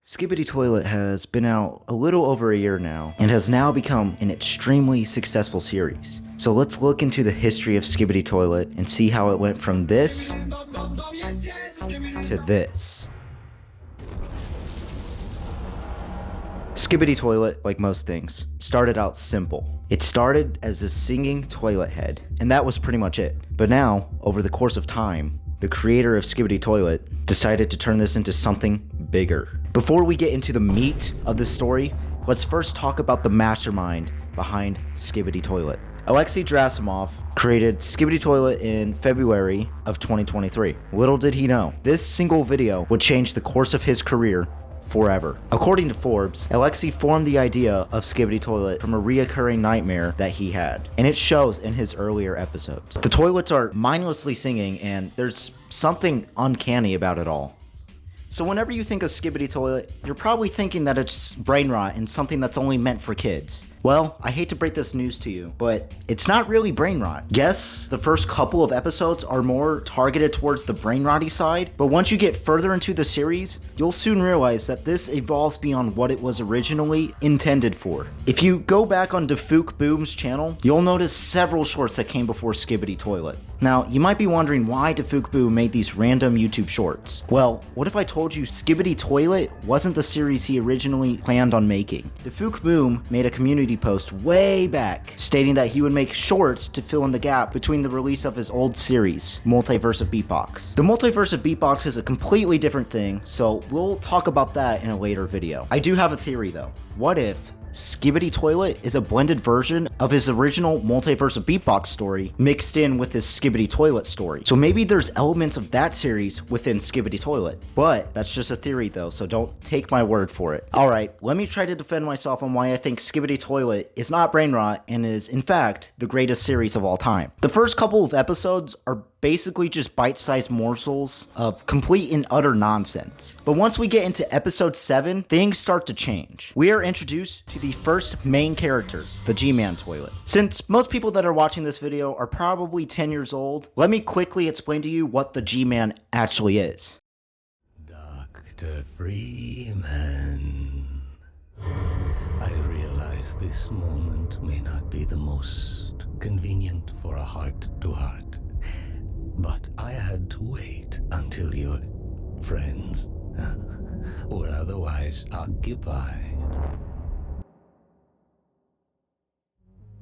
Skibidi Toilet has been out a little over a year now and has now become an extremely successful series. So let's look into the history of Skibidi Toilet and see how it went from this to this. Skibidi Toilet, like most things, started out simple. It started as a singing toilet head, and that was pretty much it. But now, over the course of time, the creator of Skibidi Toilet decided to turn this into something bigger. Before we get into the meat of the story, let's first talk about the mastermind behind Skibidi Toilet. Alexei Drasimov created Skibidi Toilet in February of 2023. Little did he know, this single video would change the course of his career forever. According to Forbes, Alexei formed the idea of Skibidi Toilet from a reoccurring nightmare that he had, and it shows in his earlier episodes. The toilets are mindlessly singing, and there's something uncanny about it all. So whenever you think of Skibidi Toilet, you're probably thinking that it's brain rot and something that's only meant for kids. Well, I hate to break this news to you, but it's not really brain rot. Yes, the first couple of episodes are more targeted towards the brain rotty side, but once you get further into the series, you'll soon realize that this evolves beyond what it was originally intended for. If you go back on Defuk Boom's channel, you'll notice several shorts that came before Skibidi Toilet. Now, you might be wondering why Defuk Boom made these random YouTube shorts. Well, what if I told you Skibidi Toilet wasn't the series he originally planned on making? Defuk Boom made a community post way back stating that he would make shorts to fill in the gap between the release of his old series, Multiverse of Beatbox. The Multiverse of Beatbox is a completely different thing, so we'll talk about that in a later video. I do have a theory though. What if Skibidi Toilet is a blended version of his original Multiverse of Beatbox story mixed in with his Skibidi Toilet story? So maybe there's elements of that series within Skibidi Toilet. But that's just a theory though, so don't take my word for it. Alright, let me try to defend myself on why I think Skibidi Toilet is not brain rot and is in fact the greatest series of all time. The first couple of episodes are basically just bite-sized morsels of complete and utter nonsense. But once we get into episode 7, things start to change. We are introduced to the first main character, the G-Man Toilet. Since most people that are watching this video are probably 10 years old, let me quickly explain to you what the G-Man actually is. Dr. Freeman, I realize this moment may not be the most convenient for a heart-to-heart. But I had to wait until your friends were otherwise occupied.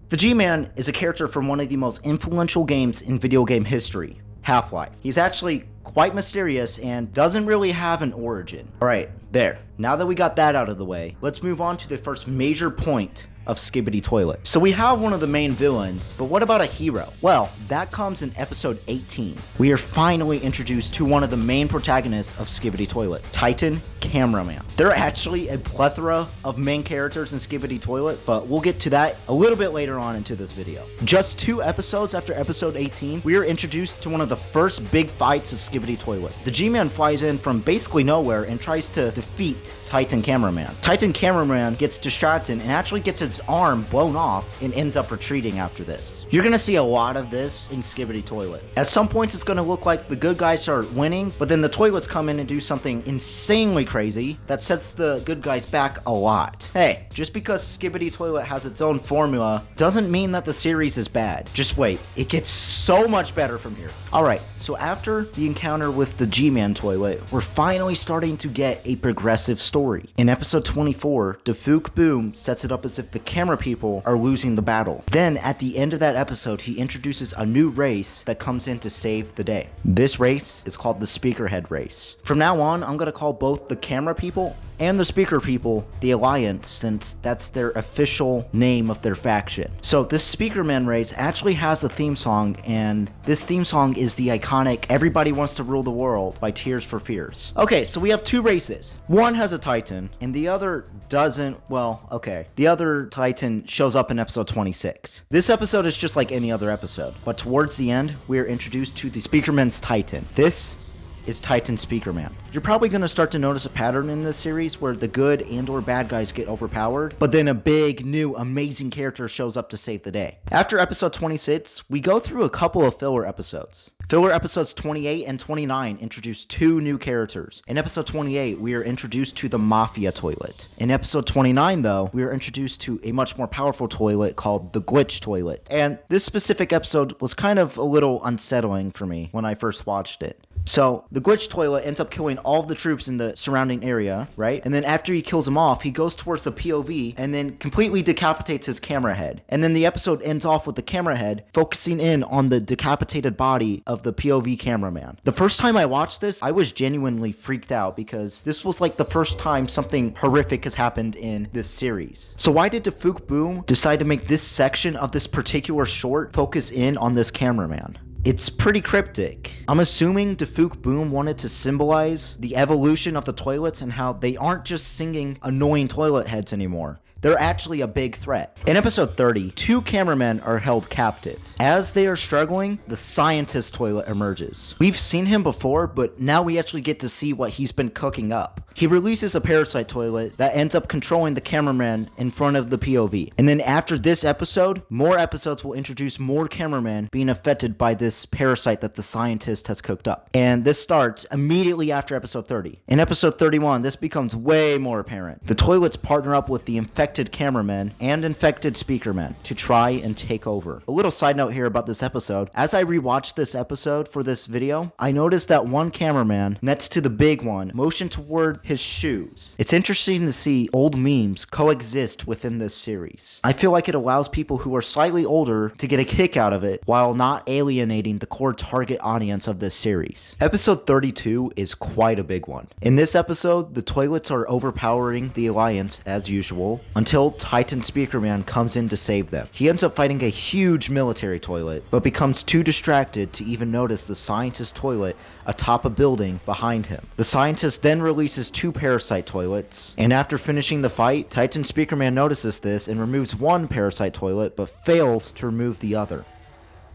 The G-Man is a character from one of the most influential games in video game history, Half-Life. He's actually quite mysterious and doesn't really have an origin. Alright, there. Now that we got that out of the way, let's move on to the first major point of Skibidi Toilet. So we have one of the main villains, but what about a hero? Well, that comes in episode 18. We are finally introduced to one of the main protagonists of Skibidi Toilet, Titan Cameraman. There are actually a plethora of main characters in Skibidi Toilet, but we'll get to that a little bit later on into this video. Just 2 episodes after episode 18, we are introduced to one of the first big fights of Skibidi Toilet. The G-Man flies in from basically nowhere and tries to defeat Titan Cameraman. Titan Cameraman gets distracted and actually gets his arm blown off and ends up retreating after this. You're gonna see a lot of this in Skibidi Toilet. At some points it's gonna look like the good guys are winning, but then the toilets come in and do something insanely crazy that sets the good guys back a lot. Hey, just because Skibidi Toilet has its own formula doesn't mean that the series is bad. Just wait, it gets so much better from here. Alright, so after the encounter with the G-Man Toilet, we're finally starting to get a progressive story. In episode 24, Defuk Boom sets it up as if the camera people are losing the battle. Then at the end of that episode, he introduces a new race that comes in to save the day. This race is called the Speakerhead race. From now on, I'm gonna call both the camera people and the speaker people the Alliance, since that's their official name of their faction. So this Speakerman race actually has a theme song, and this theme song is the iconic Everybody Wants to Rule the World by Tears for Fears. Okay, so we have 2 races. One has a Titan, and the other doesn't. Well, okay. The other Titan shows up in episode 26. This episode is just like any other episode, but towards the end, we are introduced to the Speakerman's Titan. This is Titan Speaker Man. You're probably going to start to notice a pattern in this series where the good and or bad guys get overpowered, but then a big, new, amazing character shows up to save the day. After episode 26, we go through a couple of filler episodes. Filler episodes 28 and 29 introduce 2 new characters. In episode 28, we are introduced to the Mafia Toilet. In episode 29, though, we are introduced to a much more powerful toilet called the Glitch Toilet. And this specific episode was kind of a little unsettling for me when I first watched it. So, the Glitch Toilet ends up killing all of the troops in the surrounding area, right? And then after he kills them off, he goes towards the POV and then completely decapitates his camera head. And then the episode ends off with the camera head focusing in on the decapitated body of the POV cameraman. The first time I watched this, I was genuinely freaked out because this was like the first time something horrific has happened in this series. So why did Defuk Boom decide to make this section of this particular short focus in on this cameraman? It's pretty cryptic. I'm assuming Defuk Boom wanted to symbolize the evolution of the toilets and how they aren't just singing annoying toilet heads anymore. They're actually a big threat. In episode 30, 2 cameramen are held captive. As they are struggling, the scientist toilet emerges. We've seen him before, but now we actually get to see what he's been cooking up. He releases a parasite toilet that ends up controlling the cameraman in front of the POV. And then after this episode, more episodes will introduce more cameramen being affected by this parasite that the scientist has cooked up. And this starts immediately after episode 30. In episode 31, this becomes way more apparent. The toilets partner up with the infected cameramen and infected speakermen to try and take over. A little side note here about this episode. As I rewatched this episode for this video, I noticed that one cameraman next to the big one motioned toward his shoes. It's interesting to see old memes coexist within this series. I feel like it allows people who are slightly older to get a kick out of it while not alienating the core target audience of this series. Episode 32 is quite a big one. In this episode, the toilets are overpowering the Alliance as usual until Titan Speakerman comes in to save them. He ends up fighting a huge military toilet, but becomes too distracted to even notice the scientist toilet atop a building behind him. The scientist then releases 2 parasite toilets, and after finishing the fight, Titan Speakerman notices this and removes one parasite toilet, but fails to remove the other.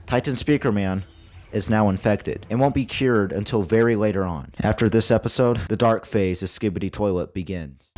Titan Speakerman is now infected and won't be cured until very later on. After this episode, the dark phase of Skibidi Toilet begins.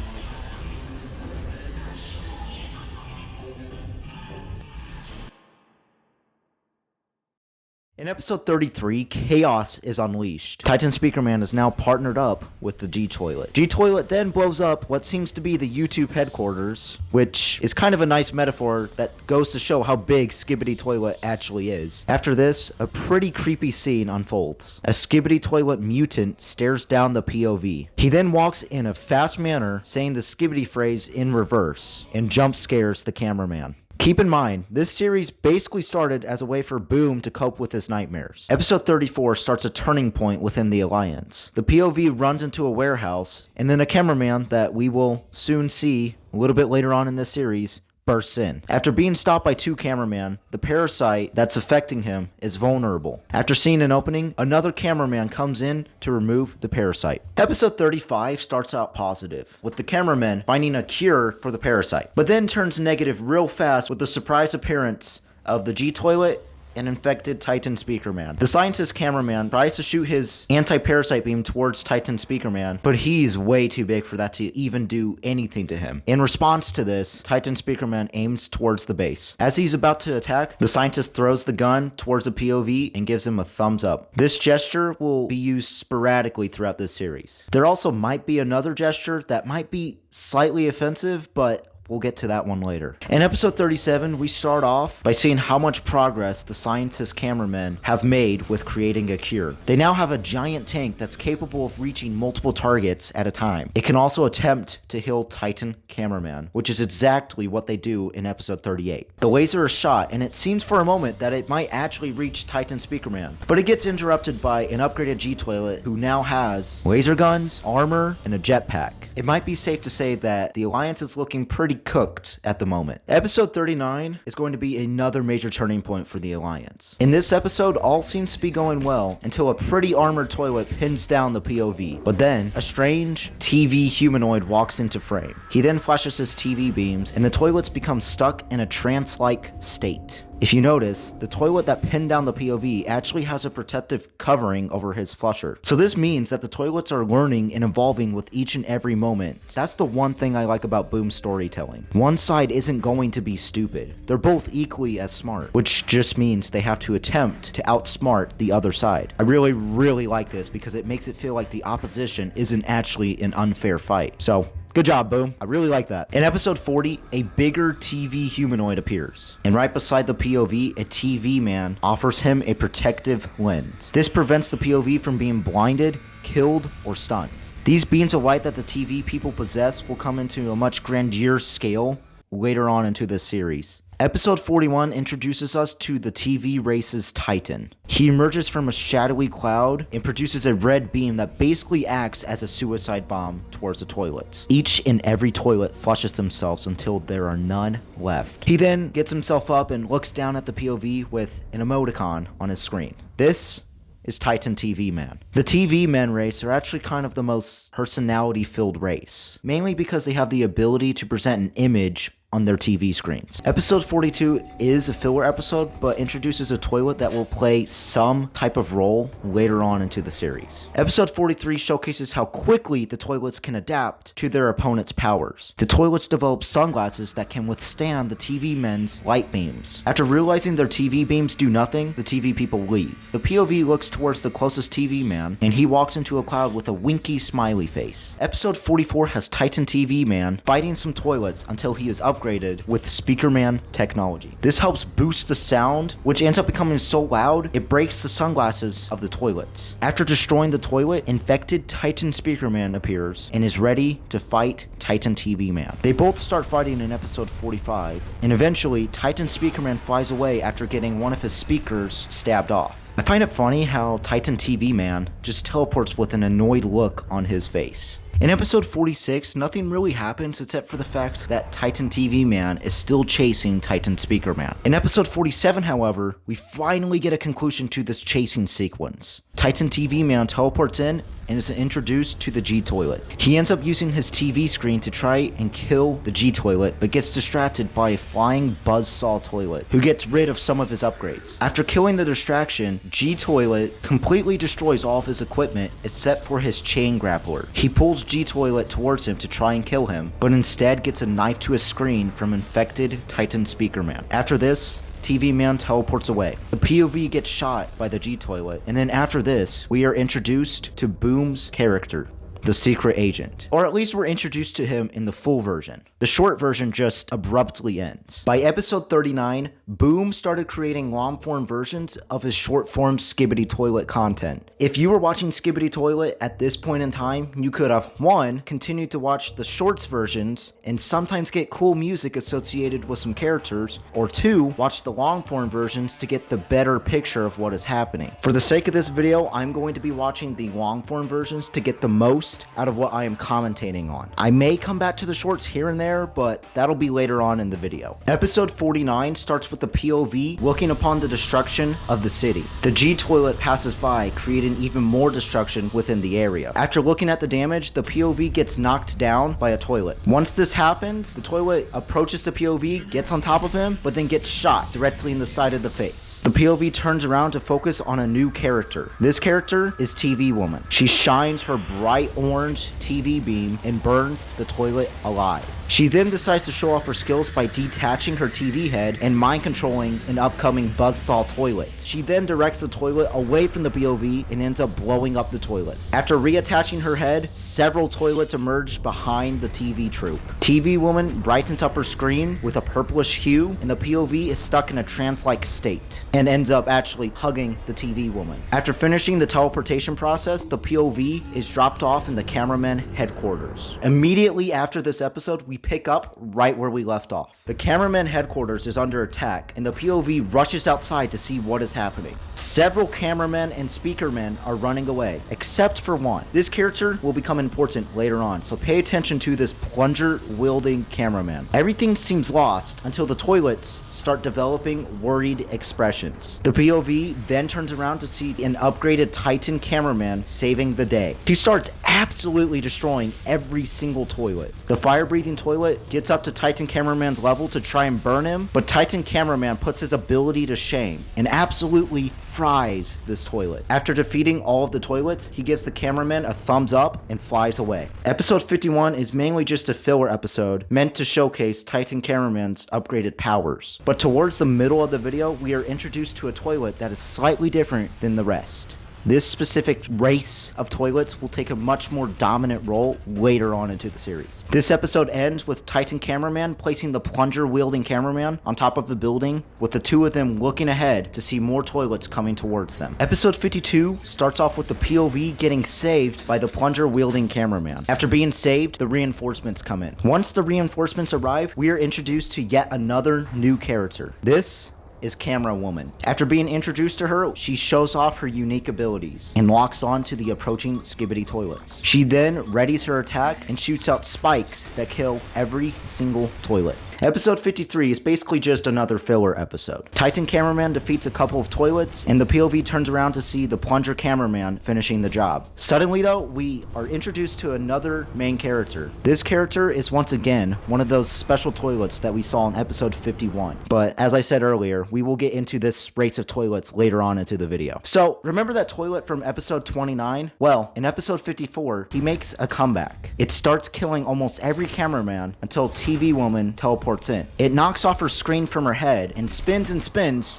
In episode 33, chaos is unleashed. Titan Speakerman is now partnered up with the G-Toilet. G-Toilet then blows up what seems to be the YouTube headquarters, which is kind of a nice metaphor that goes to show how big Skibidi Toilet actually is. After this, a pretty creepy scene unfolds. A Skibidi Toilet mutant stares down the POV. He then walks in a fast manner, saying the Skibidi phrase in reverse, and jump scares the cameraman. Keep in mind, this series basically started as a way for Boom to cope with his nightmares. Episode 34 starts a turning point within the Alliance. The POV runs into a warehouse, and then a cameraman that we will soon see a little bit later on in this series bursts in. After being stopped by 2 cameramen, the parasite that's affecting him is vulnerable. After seeing an opening, another cameraman comes in to remove the parasite. Episode 35 starts out positive, with the cameraman finding a cure for the parasite, but then turns negative real fast with the surprise appearance of the G-Toilet and infected Titan Speakerman. The scientist cameraman tries to shoot his anti-parasite beam towards Titan Speakerman, but he's way too big for that to even do anything to him. In response to this, Titan Speakerman aims towards the base. As he's about to attack, the scientist throws the gun towards the POV and gives him a thumbs up. This gesture will be used sporadically throughout this series. There also might be another gesture that might be slightly offensive, but we'll get to that one later. In episode 37, we start off by seeing how much progress the scientist cameramen have made with creating a cure. They now have a giant tank that's capable of reaching multiple targets at a time. It can also attempt to heal Titan cameraman, which is exactly what they do in episode 38. The laser is shot, and it seems for a moment that it might actually reach Titan Speakerman, but it gets interrupted by an upgraded G-Toilet who now has laser guns, armor, and a jetpack. It might be safe to say that the Alliance is looking pretty cooked at the moment. Episode 39 is going to be another major turning point for the Alliance. In this episode, all seems to be going well until a pretty armored toilet pins down the POV. But then, a strange TV humanoid walks into frame. He then flashes his TV beams, and the toilets become stuck in a trance-like state. If you notice, the toilet that pinned down the POV actually has a protective covering over his flusher. So this means that the toilets are learning and evolving with each and every moment. That's the one thing I like about Boom's storytelling. One side isn't going to be stupid. They're both equally as smart, which just means they have to attempt to outsmart the other side. I really like this because it makes it feel like the opposition isn't actually an unfair fight. So, good job, Boom. I really like that. In episode 40, a bigger TV humanoid appears. And right beside the POV, a TV man offers him a protective lens. This prevents the POV from being blinded, killed, or stunned. These beams of light that the TV people possess will come into a much grandeur scale later on into this series. Episode 41 introduces us to the TV race's Titan. He emerges from a shadowy cloud and produces a red beam that basically acts as a suicide bomb towards the toilets. Each and every toilet flushes themselves until there are none left. He then gets himself up and looks down at the POV with an emoticon on his screen. This is Titan TV Man. The TV Men race are actually kind of the most personality-filled race, mainly because they have the ability to present an image on their TV screens. Episode 42 is a filler episode, but introduces a toilet that will play some type of role later on into the series. Episode 43 showcases how quickly the toilets can adapt to their opponent's powers. The toilets develop sunglasses that can withstand the TV men's light beams. After realizing their TV beams do nothing, the TV people leave. The POV looks towards the closest TV man, and he walks into a cloud with a winky smiley face. Episode 44 has Titan TV Man fighting some toilets until he is upgraded with Speakerman technology. This helps boost the sound, which ends up becoming so loud, it breaks the sunglasses of the toilets. After destroying the toilet, infected Titan Speakerman appears and is ready to fight Titan TV Man. They both start fighting in episode 45, and eventually Titan Speakerman flies away after getting one of his speakers stabbed off. I find it funny how Titan TV Man just teleports with an annoyed look on his face. In episode 46, nothing really happens except for the fact that Titan TV Man is still chasing Titan Speaker Man. In episode 47, however, we finally get a conclusion to this chasing sequence. Titan TV Man teleports in and is introduced to the G-Toilet. He ends up using his TV screen to try and kill the G-Toilet, but gets distracted by a flying buzzsaw toilet, who gets rid of some of his upgrades. After killing the distraction, G-Toilet completely destroys all of his equipment except for his chain grappler. He pulls G-Toilet towards him to try and kill him, but instead gets a knife to his screen from infected Titan Speaker Man. After this, TV Man teleports away. The POV gets shot by the G-Toilet, and then after this, we are introduced to Boom's character, the secret agent. Or at least we're introduced to him in the full version. The short version just abruptly ends. By episode 39, Boom started creating long-form versions of his short-form Skibidi Toilet content. If you were watching Skibidi Toilet at this point in time, you could have 1. Continued to watch the shorts versions and sometimes get cool music associated with some characters, or 2. Watch the long-form versions to get the better picture of what is happening. For the sake of this video, I'm going to be watching the long-form versions to get the most out of what I am commentating on. I may come back to the shorts here and there, but that'll be later on in the video. Episode 49 starts with the POV looking upon the destruction of the city. The G-Toilet passes by, creating even more destruction within the area. After looking at the damage, the POV gets knocked down by a toilet. Once this happens, the toilet approaches the POV, gets on top of him, but then gets shot directly in the side of the face. The POV turns around to focus on a new character. This character is TV Woman. She shines her bright orange TV beam and burns the toilet alive. She then decides to show off her skills by detaching her TV head and mind controlling an upcoming buzzsaw toilet. She then directs the toilet away from the POV and ends up blowing up the toilet. After reattaching her head, several toilets emerge behind the TV troupe. TV Woman brightens up her screen with a purplish hue, and the POV is stuck in a trance-like state and ends up actually hugging the TV Woman. After finishing the teleportation process, the POV is dropped off in the cameraman headquarters. Immediately after this episode, we pick up right where we left off. The cameraman headquarters is under attack, and the POV rushes outside to see what is happening. Several cameramen and speakermen are running away, except for one. This character will become important later on, so pay attention to this plunger-wielding cameraman. Everything seems lost until the toilets start developing worried expressions. The POV then turns around to see an upgraded Titan cameraman saving the day. He starts absolutely destroying every single toilet. The fire-breathing toilet toilet gets up to Titan Cameraman's level to try and burn him, but Titan Cameraman puts his ability to shame and absolutely fries this toilet. After defeating all of the toilets, he gives the cameraman a thumbs up and flies away. Episode 51 is mainly just a filler episode meant to showcase Titan Cameraman's upgraded powers. But towards the middle of the video, we are introduced to a toilet that is slightly different than the rest. This specific race of toilets will take a much more dominant role later on into the series. This episode ends with Titan Cameraman placing the plunger-wielding cameraman on top of the building, with the two of them looking ahead to see more toilets coming towards them. Episode 52 starts off with the POV getting saved by the plunger-wielding cameraman. After being saved, the reinforcements come in. Once the reinforcements arrive, we are introduced to yet another new character. This is Camera Woman. After being introduced to her, she shows off her unique abilities and locks on to the approaching Skibidi toilets. She then readies her attack and shoots out spikes that kill every single toilet. Episode 53 is basically just another filler episode. Titan Cameraman defeats a couple of toilets, and the POV turns around to see the plunger cameraman finishing the job. Suddenly though, we are introduced to another main character. This character is once again one of those special toilets that we saw in episode 51. But as I said earlier, we will get into this race of toilets later on into the video. So, remember that toilet from episode 29? Well, in episode 54, he makes a comeback. It starts killing almost every cameraman until TV Woman teleports in. It knocks off her screen from her head and spins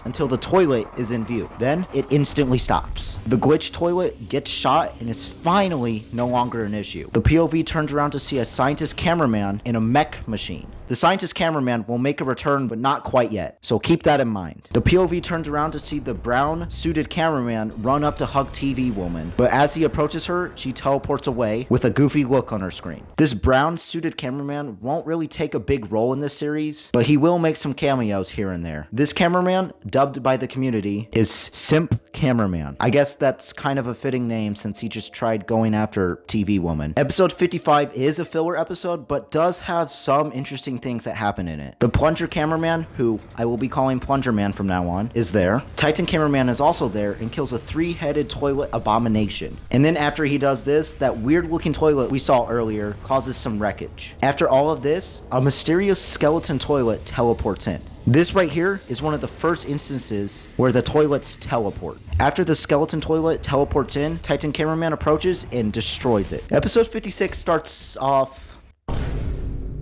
until the toilet is in view. Then, it instantly stops. The glitch toilet gets shot and is finally no longer an issue. The POV turns around to see a scientist cameraman in a mech machine. The scientist cameraman will make a return, but not quite yet, so keep that in mind. The POV turns around to see the brown suited cameraman run up to hug TV Woman, but as he approaches her, she teleports away with a goofy look on her screen. This brown suited cameraman won't really take a big role in this series, but he will make some cameos here and there. This cameraman, dubbed by the community, is Simp Cameraman. I guess that's kind of a fitting name since he just tried going after TV Woman. Episode 55 is a filler episode, but does have some interesting things that happen in it. The plunger cameraman, who I will be calling Plunger Man from now on, is there. Titan Cameraman is also there and kills a three-headed toilet abomination. And then after he does this, that weird-looking toilet we saw earlier causes some wreckage. After all of this, a mysterious skeleton toilet teleports in. This right here is one of the first instances where the toilets teleport. After the skeleton toilet teleports in, Titan Cameraman approaches and destroys it. Episode 56 starts off,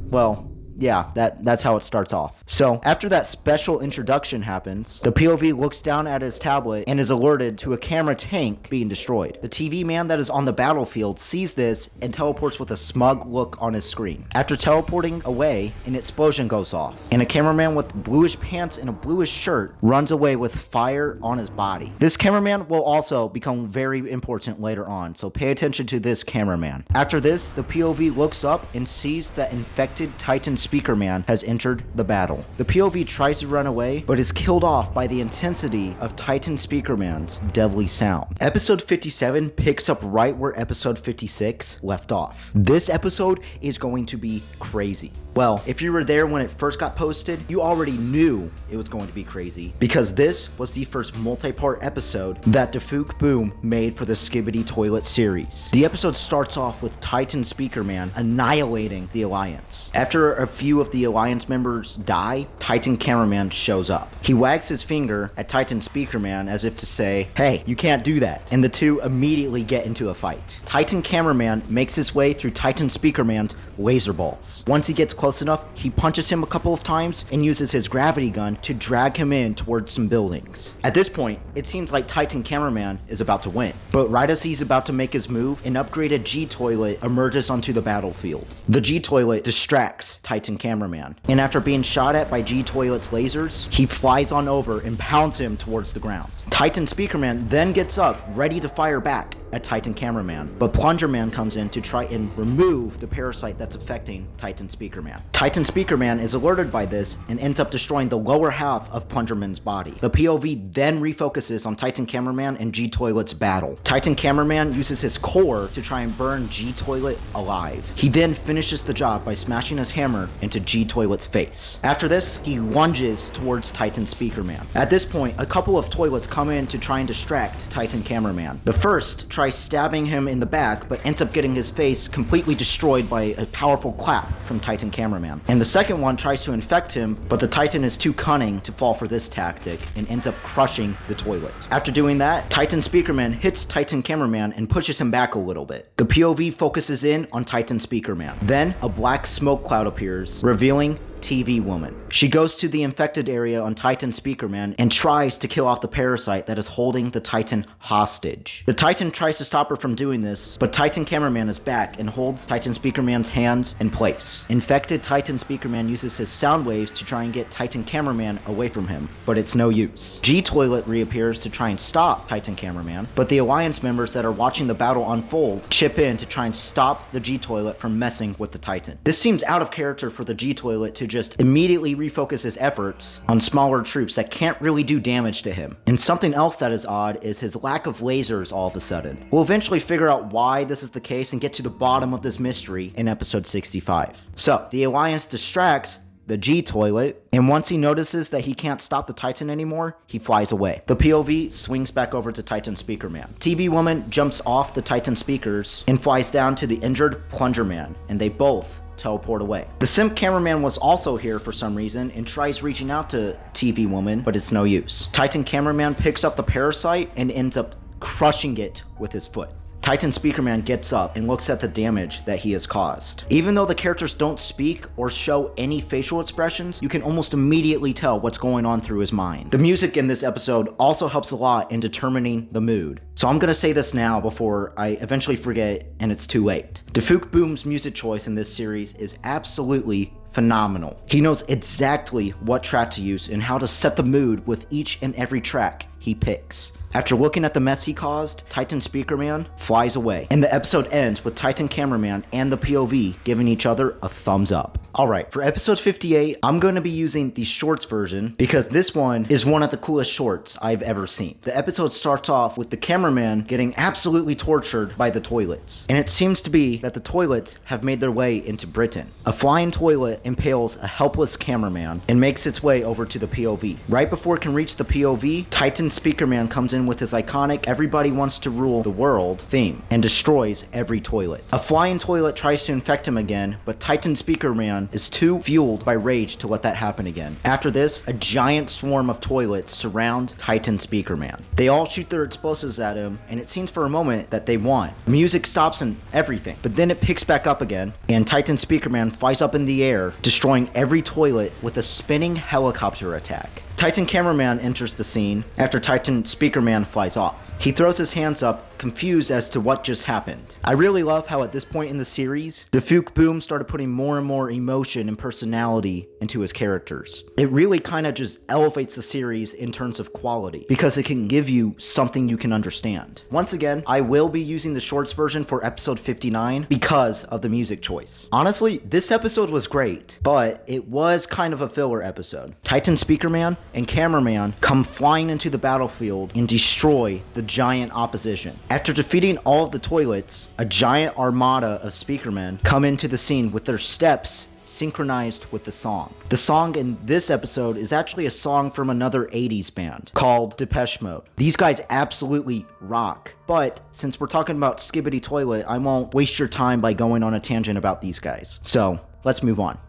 well, yeah, that's how it starts off. So, after that special introduction happens, the POV looks down at his tablet and is alerted to a camera tank being destroyed. The TV man that is on the battlefield sees this and teleports with a smug look on his screen. After teleporting away, an explosion goes off, and a cameraman with bluish pants and a bluish shirt runs away with fire on his body. This cameraman will also become very important later on, so pay attention to this cameraman. After this, the POV looks up and sees that infected Titan Speaker Man has entered the battle. The POV tries to run away, but is killed off by the intensity of Titan Speaker Man's deadly sound. Episode 57 picks up right where episode 56 left off. This episode is going to be crazy. Well, if you were there when it first got posted, you already knew it was going to be crazy, because this was the first multi-part episode that Defuk Boom made for the Skibidi Toilet series. The episode starts off with Titan Speaker Man annihilating the Alliance. After a few of the Alliance members die, Titan Cameraman shows up. He wags his finger at Titan Speaker Man as if to say, "Hey, you can't do that," and the two immediately get into a fight. Titan Cameraman makes his way through Titan Speaker Man's laser balls. Once he gets close enough, he punches him a couple of times and uses his gravity gun to drag him in towards some buildings. At this point, it seems like Titan Cameraman is about to win, but right as he's about to make his move, an upgraded G-Toilet emerges onto the battlefield. The G-Toilet distracts Titan Cameraman, and after being shot at by G-Toilet's lasers, he flies on over and pounds him towards the ground. Titan Speakerman then gets up, ready to fire back at Titan Cameraman, but Plunger Man comes in to try and remove the parasite that's affecting Titan Speakerman. Titan Speakerman is alerted by this and ends up destroying the lower half of Plungerman's body. The POV then refocuses on Titan Cameraman and G-Toilet's battle. Titan Cameraman uses his core to try and burn G-Toilet alive. He then finishes the job by smashing his hammer into G-Toilet's face. After this, he lunges towards Titan Speakerman. At this point, a couple of toilets come in to try and distract Titan Cameraman. The first tries stabbing him in the back, but ends up getting his face completely destroyed by a powerful clap from Titan Cameraman. And the second one tries to infect him, but the Titan is too cunning to fall for this tactic and ends up crushing the toilet. After doing that, Titan Speakerman hits Titan Cameraman and pushes him back a little bit. The POV focuses in on Titan Speakerman. Then a black smoke cloud appears, revealing TV Woman. She goes to the infected area on Titan Speakerman and tries to kill off the parasite that is holding the Titan hostage. The Titan tries to stop her from doing this, but Titan Cameraman is back and holds Titan Speakerman's hands in place. Infected Titan Speakerman uses his sound waves to try and get Titan Cameraman away from him, but it's no use. G-Toilet reappears to try and stop Titan Cameraman, but the Alliance members that are watching the battle unfold chip in to try and stop the G-Toilet from messing with the Titan. This seems out of character for the G-Toilet to just immediately refocus his efforts on smaller troops that can't really do damage to him. And something else that is odd is his lack of lasers all of a sudden. We'll eventually figure out why this is the case and get to the bottom of this mystery in episode 65. So, the Alliance distracts the G-Toilet, and once he notices that he can't stop the Titan anymore, he flies away. The POV swings back over to Titan Speakerman. TV Woman jumps off the Titan speakers and flies down to the injured Plunger Man, and they both teleport away. The Simp Cameraman was also here for some reason and tries reaching out to TV Woman, but it's no use. Titan Cameraman picks up the parasite and ends up crushing it with his foot. Titan Speakerman gets up and looks at the damage that he has caused. Even though the characters don't speak or show any facial expressions, you can almost immediately tell what's going on through his mind. The music in this episode also helps a lot in determining the mood. So I'm gonna say this now before I eventually forget and it's too late. Defuk Boom's music choice in this series is absolutely phenomenal. He knows exactly what track to use and how to set the mood with each and every track he picks. After looking at the mess he caused, Titan Speakerman flies away, and the episode ends with Titan Cameraman and the POV giving each other a thumbs up. Alright, for episode 58, I'm going to be using the shorts version because this one is one of the coolest shorts I've ever seen. The episode starts off with the cameraman getting absolutely tortured by the toilets, and it seems to be that the toilets have made their way into Britain. A flying toilet impales a helpless cameraman and makes its way over to the POV. Right before it can reach the POV, Titan Speakerman comes in with his iconic "Everybody Wants to Rule the World" theme and destroys every toilet. A flying toilet tries to infect him again, but Titan Speakerman is too fueled by rage to let that happen again. After this, a giant swarm of toilets surround Titan Speakerman. They all shoot their explosives at him, and it seems for a moment that they won. The music stops and everything, but then it picks back up again, and Titan Speakerman flies up in the air, destroying every toilet with a spinning helicopter attack. Titan Cameraman enters the scene after Titan Speakerman flies off. He throws his hands up, confused as to what just happened. I really love how at this point in the series, Defuk Boom started putting more and more emotion and personality into his characters. It really kind of just elevates the series in terms of quality, because it can give you something you can understand. Once again, I will be using the shorts version for episode 59 because of the music choice. Honestly, this episode was great, but it was kind of a filler episode. Titan Speakerman and Cameraman come flying into the battlefield and destroy the giant opposition. After defeating all of the toilets, a giant armada of Speakermen come into the scene with their steps synchronized with the song. The song in this episode is actually a song from another 80s band called Depeche Mode. These guys absolutely rock, but since we're talking about Skibidi Toilet, I won't waste your time by going on a tangent about these guys. So, let's move on.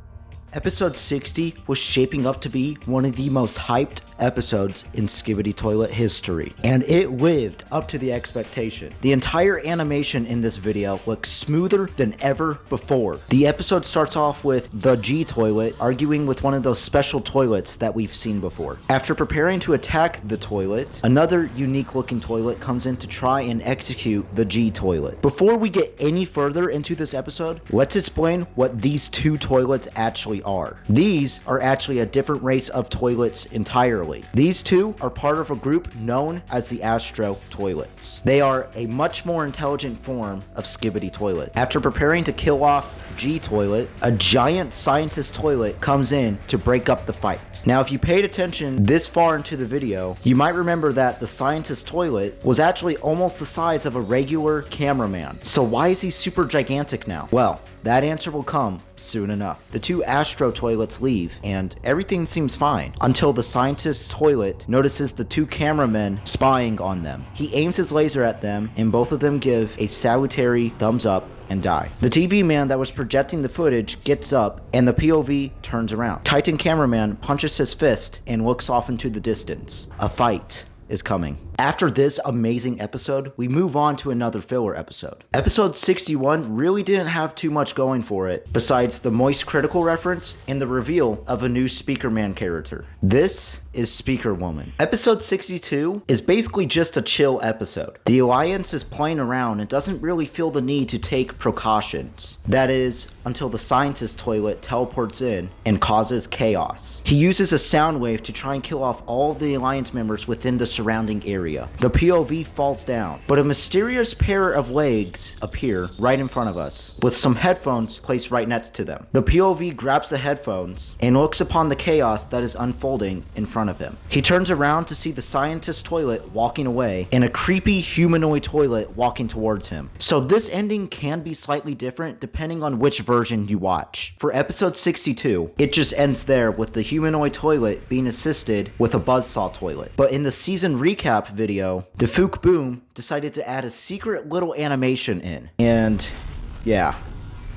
Episode 60 was shaping up to be one of the most hyped episodes in Skibidi Toilet history, and it lived up to the expectation. The entire animation in this video looks smoother than ever before. The episode starts off with the G-Toilet arguing with one of those special toilets that we've seen before. After preparing to attack the toilet, another unique looking toilet comes in to try and execute the G-Toilet. Before we get any further into this episode, let's explain what these two toilets actually are. These are actually a different race of toilets entirely. These two are part of a group known as the Astro Toilets. They are a much more intelligent form of Skibidi Toilet. After preparing to kill off G toilet, a giant scientist toilet comes in to break up the fight. Now, if you paid attention this far into the video, you might remember that the scientist toilet was actually almost the size of a regular cameraman. So why is he super gigantic now? Well, that answer will come soon enough. The two Astro toilets leave, and everything seems fine until the scientist's toilet notices the two cameramen spying on them. He aims his laser at them, and both of them give a salutary thumbs up and die. The TV man that was projecting the footage gets up, and the POV turns around. Titan cameraman punches his fist and looks off into the distance. A fight is coming. After this amazing episode, we move on to another filler episode. Episode 61 really didn't have too much going for it, besides the Moist Critical reference and the reveal of a new Speaker Man character. This is Speaker Woman. Episode 62 is basically just a chill episode. The Alliance is playing around and doesn't really feel the need to take precautions. That is, until the scientist toilet teleports in and causes chaos. He uses a sound wave to try and kill off all the Alliance members within the surrounding area. The POV falls down, but a mysterious pair of legs appear right in front of us, with some headphones placed right next to them. The POV grabs the headphones and looks upon the chaos that is unfolding in front of him. He turns around to see the scientist toilet walking away and a creepy humanoid toilet walking towards him. So this ending can be slightly different depending on which version you watch. For episode 62, it just ends there with the humanoid toilet being assisted with a buzzsaw toilet. But in the season recap video, Defuk Boom decided to add a secret little animation in. And yeah,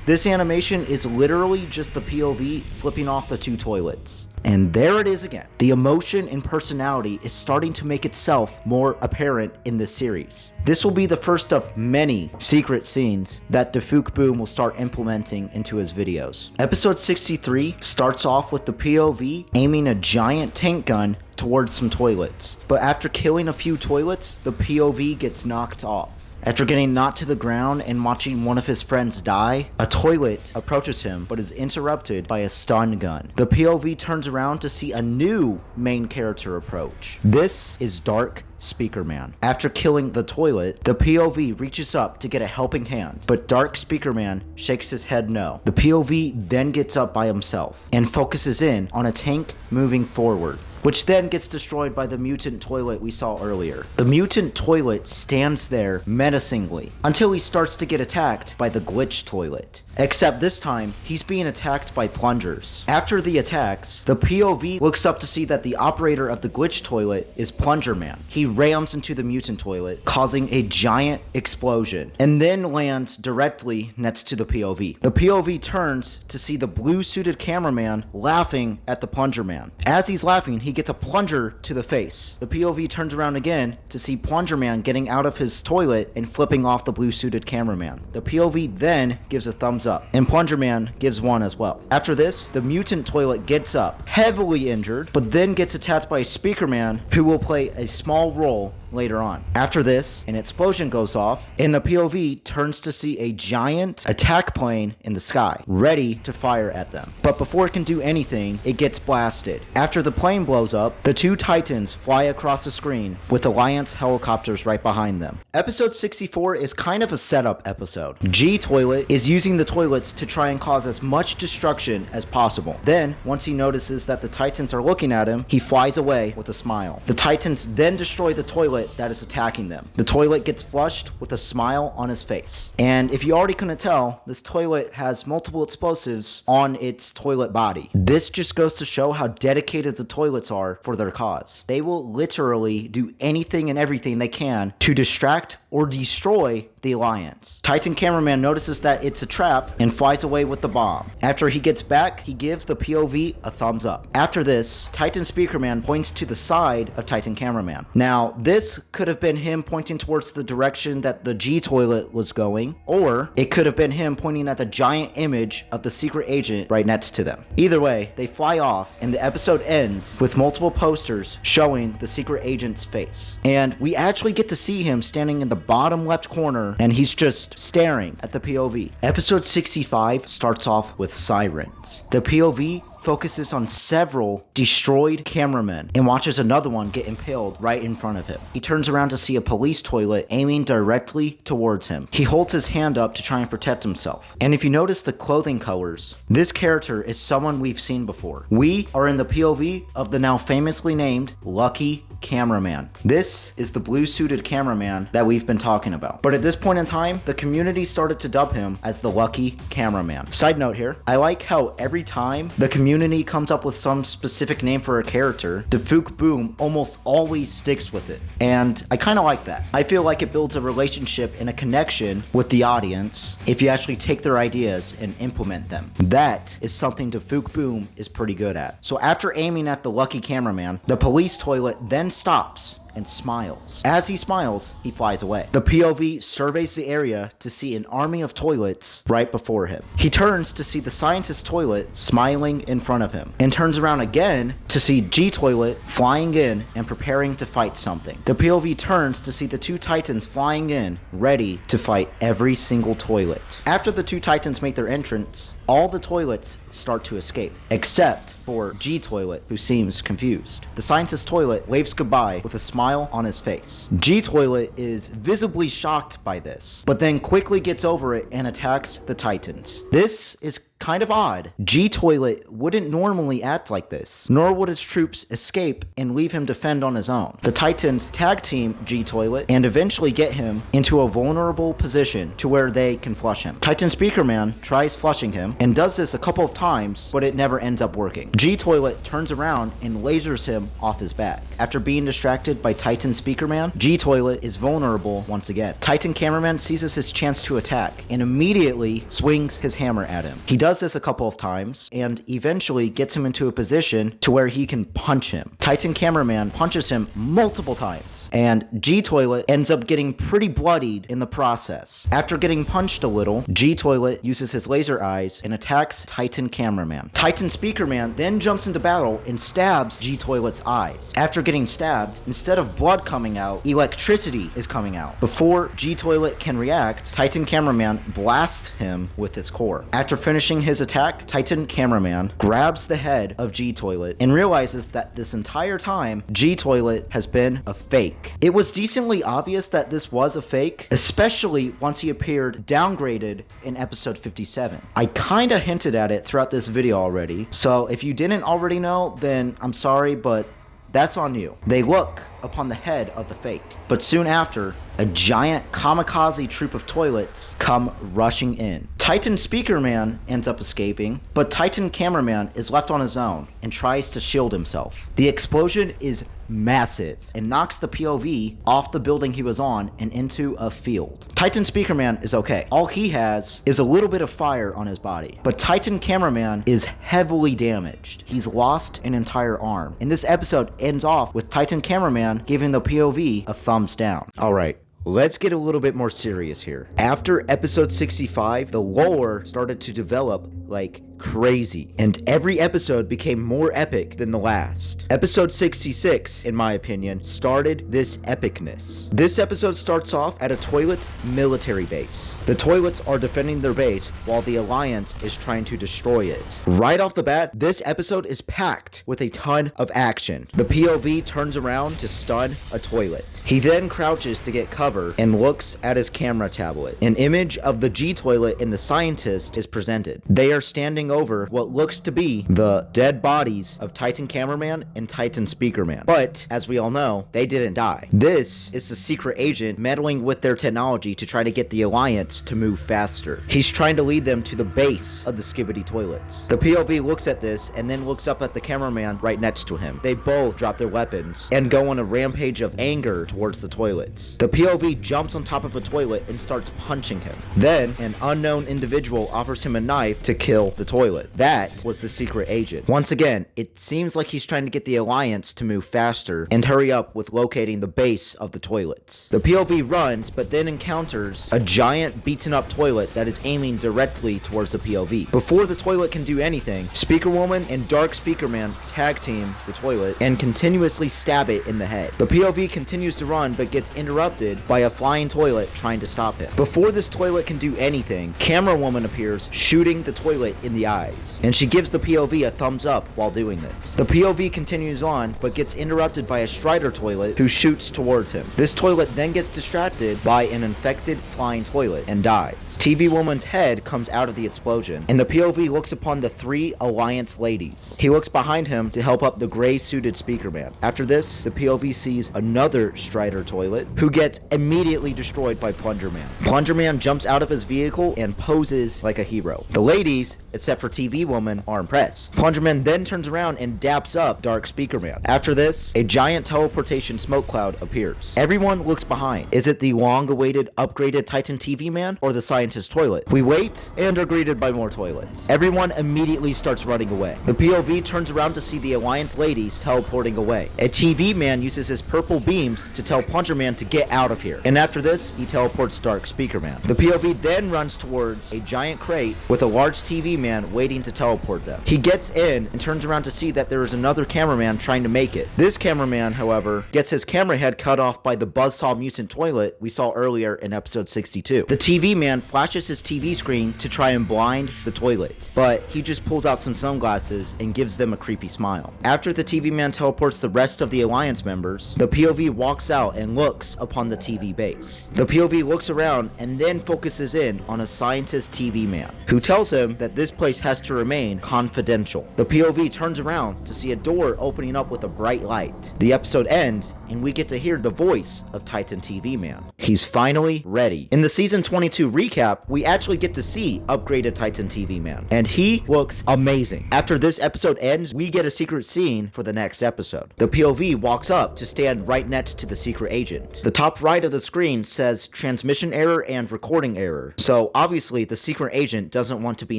this animation is literally just the POV flipping off the two toilets. And there it is again. The emotion and personality is starting to make itself more apparent in this series. This will be the first of many secret scenes that Defuk Boom will start implementing into his videos. Episode 63 starts off with the POV aiming a giant tank gun towards some toilets. But after killing a few toilets, the POV gets knocked off. After getting knocked to the ground and watching one of his friends die, a toilet approaches him but is interrupted by a stun gun. The POV turns around to see a new main character approach. This is Dark Speaker Man. After killing the toilet, the POV reaches up to get a helping hand, but Dark Speaker Man shakes his head no. The POV then gets up by himself and focuses in on a tank moving forward, which then gets destroyed by the mutant toilet we saw earlier. The mutant toilet stands there menacingly until he starts to get attacked by the glitch toilet. Except this time, he's being attacked by plungers. After the attacks, the POV looks up to see that the operator of the glitch toilet is Plunger Man. He rams into the mutant toilet, causing a giant explosion, and then lands directly next to the POV. The POV turns to see the blue-suited cameraman laughing at the Plunger Man. As he's laughing, he gets a plunger to the face. The POV turns around again to see Plunger Man getting out of his toilet and flipping off the blue-suited cameraman. The POV then gives a thumbs up, and Plunger Man gives one as well. After this, the mutant toilet gets up, heavily injured, but then gets attacked by Speaker Man, who will play a small role later on. After this, an explosion goes off, and the POV turns to see a giant attack plane in the sky, ready to fire at them. But before it can do anything, it gets blasted. After the plane blows up, the two Titans fly across the screen with Alliance helicopters right behind them. Episode 64 is kind of a setup episode. G Toilet is using the toilets to try and cause as much destruction as possible. Then, once he notices that the Titans are looking at him, he flies away with a smile. The Titans then destroy the toilet that is attacking them. The toilet gets flushed with a smile on his face. And if you already couldn't tell, this toilet has multiple explosives on its toilet body. This just goes to show how dedicated the toilets are for their cause. They will literally do anything and everything they can to distract or destroy the Alliance. Titan cameraman notices that it's a trap and flies away with the bomb. After he gets back, he gives the POV a thumbs up. After this, Titan Speaker Man points to the side of Titan cameraman. Now, this could have been him pointing towards the direction that the G toilet was going, or it could have been him pointing at the giant image of the secret agent right next to them. Either way, they fly off, and the episode ends with multiple posters showing the secret agent's face. And we actually get to see him standing in the bottom left corner, and he's just staring at the POV. Episode 65 starts off with sirens. The POV focuses on several destroyed cameramen and watches another one get impaled right in front of him. He turns around to see a police toilet aiming directly towards him. He holds his hand up to try and protect himself. And if you notice the clothing colors, this character is someone we've seen before. We are in the POV of the now famously named Lucky Cameraman. This is the blue-suited cameraman that we've been talking about. But at this point in time, the community started to dub him as the Lucky Cameraman. Side note here, I like how every time the community comes up with some specific name for a character, Defuk Boom almost always sticks with it. And I kind of like that. I feel like it builds a relationship and a connection with the audience if you actually take their ideas and implement them. That is something Defuk Boom is pretty good at. So after aiming at the Lucky Cameraman, the police toilet then stops and smiles. As he smiles, he flies away. The POV surveys the area to see an army of toilets right before him. He turns to see the scientist toilet smiling in front of him, and turns around again to see G toilet flying in and preparing to fight something. The POV turns to see the two titans flying in, ready to fight every single toilet. After the two titans make their entrance, all the toilets start to escape, except for G toilet, who seems confused. The scientist toilet waves goodbye with a smile on his face. G toilet is visibly shocked by this, but then quickly gets over it and attacks the titans. This is kind of odd. G toilet wouldn't normally act like this, nor would his troops escape and leave him to fend on his own. The titans tag team G toilet and eventually get him into a vulnerable position to where they can flush him. Titan Speakerman tries flushing him and does this a couple of times, but it never ends up working. G toilet turns around and lasers him off his back. After being distracted by Titan Speakerman, G toilet is vulnerable once again. Titan Cameraman seizes his chance to attack and immediately swings his hammer at him. He does this a couple of times and eventually gets him into a position to where he can punch him. Titan Cameraman punches him multiple times, and G toilet ends up getting pretty bloodied in the process. After getting punched a little, G toilet uses his laser eyes and attacks Titan Cameraman. Titan Speakerman then jumps into battle and stabs G toilet's eyes. After getting stabbed, instead of blood coming out, electricity is coming out. Before G toilet can react, Titan Cameraman blasts him with his core. After finishing his attack, Titan Cameraman grabs the head of G toilet and realizes that this entire time, G toilet has been a fake. It was decently obvious that this was a fake, especially once he appeared downgraded in episode 57. I kinda hinted at it throughout this video already, so if you didn't already know, then I'm sorry, but that's on you. They look upon the head of the fake, but soon after, a giant kamikaze troop of toilets come rushing in. Titan Speakerman ends up escaping, but Titan Cameraman is left on his own and tries to shield himself. The explosion is massive and knocks the POV off the building he was on and into a field. Titan Speakerman is okay. All he has is a little bit of fire on his body, but Titan Cameraman is heavily damaged. He's lost an entire arm. And this episode ends off with Titan Cameraman giving the POV a thumbs down. Alright, let's get a little bit more serious here. After episode 65, the lore started to develop like crazy, and every episode became more epic than the last. Episode 66, in my opinion, started this epicness. This episode starts off at a toilet military base. The toilets are defending their base while the Alliance is trying to destroy it. Right off the bat, this episode is packed with a ton of action. The POV turns around to stun a toilet. He then crouches to get cover and looks at his camera tablet. An image of the G toilet and the scientist is presented. They are standing over what looks to be the dead bodies of Titan Cameraman and Titan Speakerman. But, as we all know, they didn't die. This is the secret agent meddling with their technology to try to get the Alliance to move faster. He's trying to lead them to the base of the Skibidi toilets. The POV looks at this and then looks up at the cameraman right next to him. They both drop their weapons and go on a rampage of anger towards the toilets. The POV jumps on top of a toilet and starts punching him. Then, an unknown individual offers him a knife to kill the toilet. That was the secret agent. Once again, it seems like he's trying to get the Alliance to move faster and hurry up with locating the base of the toilets. The POV runs, but then encounters a giant beaten up toilet that is aiming directly towards the POV. Before the toilet can do anything, Speaker Woman and Dark Speakerman tag team the toilet and continuously stab it in the head. The POV continues to run but gets interrupted by a flying toilet trying to stop him. Before this toilet can do anything, Camera Woman appears, shooting the toilet in the the eyes, and she gives the POV a thumbs up while doing this. The POV continues on, but gets interrupted by a Strider toilet who shoots towards him. This toilet then gets distracted by an infected flying toilet and dies. TV Woman's head comes out of the explosion, and the POV looks upon the 3 Alliance ladies. He looks behind him to help up the gray-suited Speaker Man. After this, the POV sees another Strider toilet, who gets immediately destroyed by Plunger Man. Plunger Man jumps out of his vehicle and poses like a hero. The ladies, except for TV Woman, are impressed. Plunger Man then turns around and daps up Dark Speaker Man. After this, a giant teleportation smoke cloud appears. Everyone looks behind. Is it the long-awaited upgraded Titan TV Man or the scientist toilet? We wait and are greeted by more toilets. Everyone immediately starts running away. The POV turns around to see the Alliance ladies teleporting away. A TV Man uses his purple beams to tell Plunger Man to get out of here. And after this, he teleports Dark Speaker Man. The POV then runs towards a giant crate with a large TV Man waiting to teleport them. He gets in and turns around to see that there is another cameraman trying to make it. This cameraman, however, gets his camera head cut off by the buzzsaw mutant toilet we saw earlier in episode 62. The TV Man flashes his TV screen to try and blind the toilet, but he just pulls out some sunglasses and gives them a creepy smile. After the TV Man teleports the rest of the Alliance members, the POV walks out and looks upon the TV base. The POV looks around and then focuses in on a scientist TV Man, who tells him that this place has to remain confidential. The POV turns around to see a door opening up with a bright light. The episode ends, and we get to hear the voice of Titan TV Man. He's finally ready. In the season 22 recap, we actually get to see upgraded Titan TV Man, and he looks amazing. After this episode ends, we get a secret scene for the next episode. The POV walks up to stand right next to the secret agent. The top right of the screen says transmission error and recording error, so obviously the secret agent doesn't want to be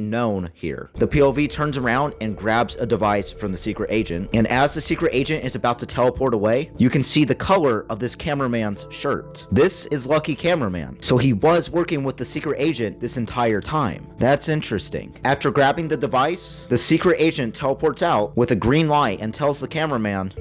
known here. The POV turns around and grabs a device from the secret agent, and as the secret agent is about to teleport away, you can see the color of this cameraman's shirt. This is Lucky Cameraman, so he was working with the secret agent this entire time. That's interesting. After grabbing the device, the secret agent teleports out with a green light and tells the cameraman.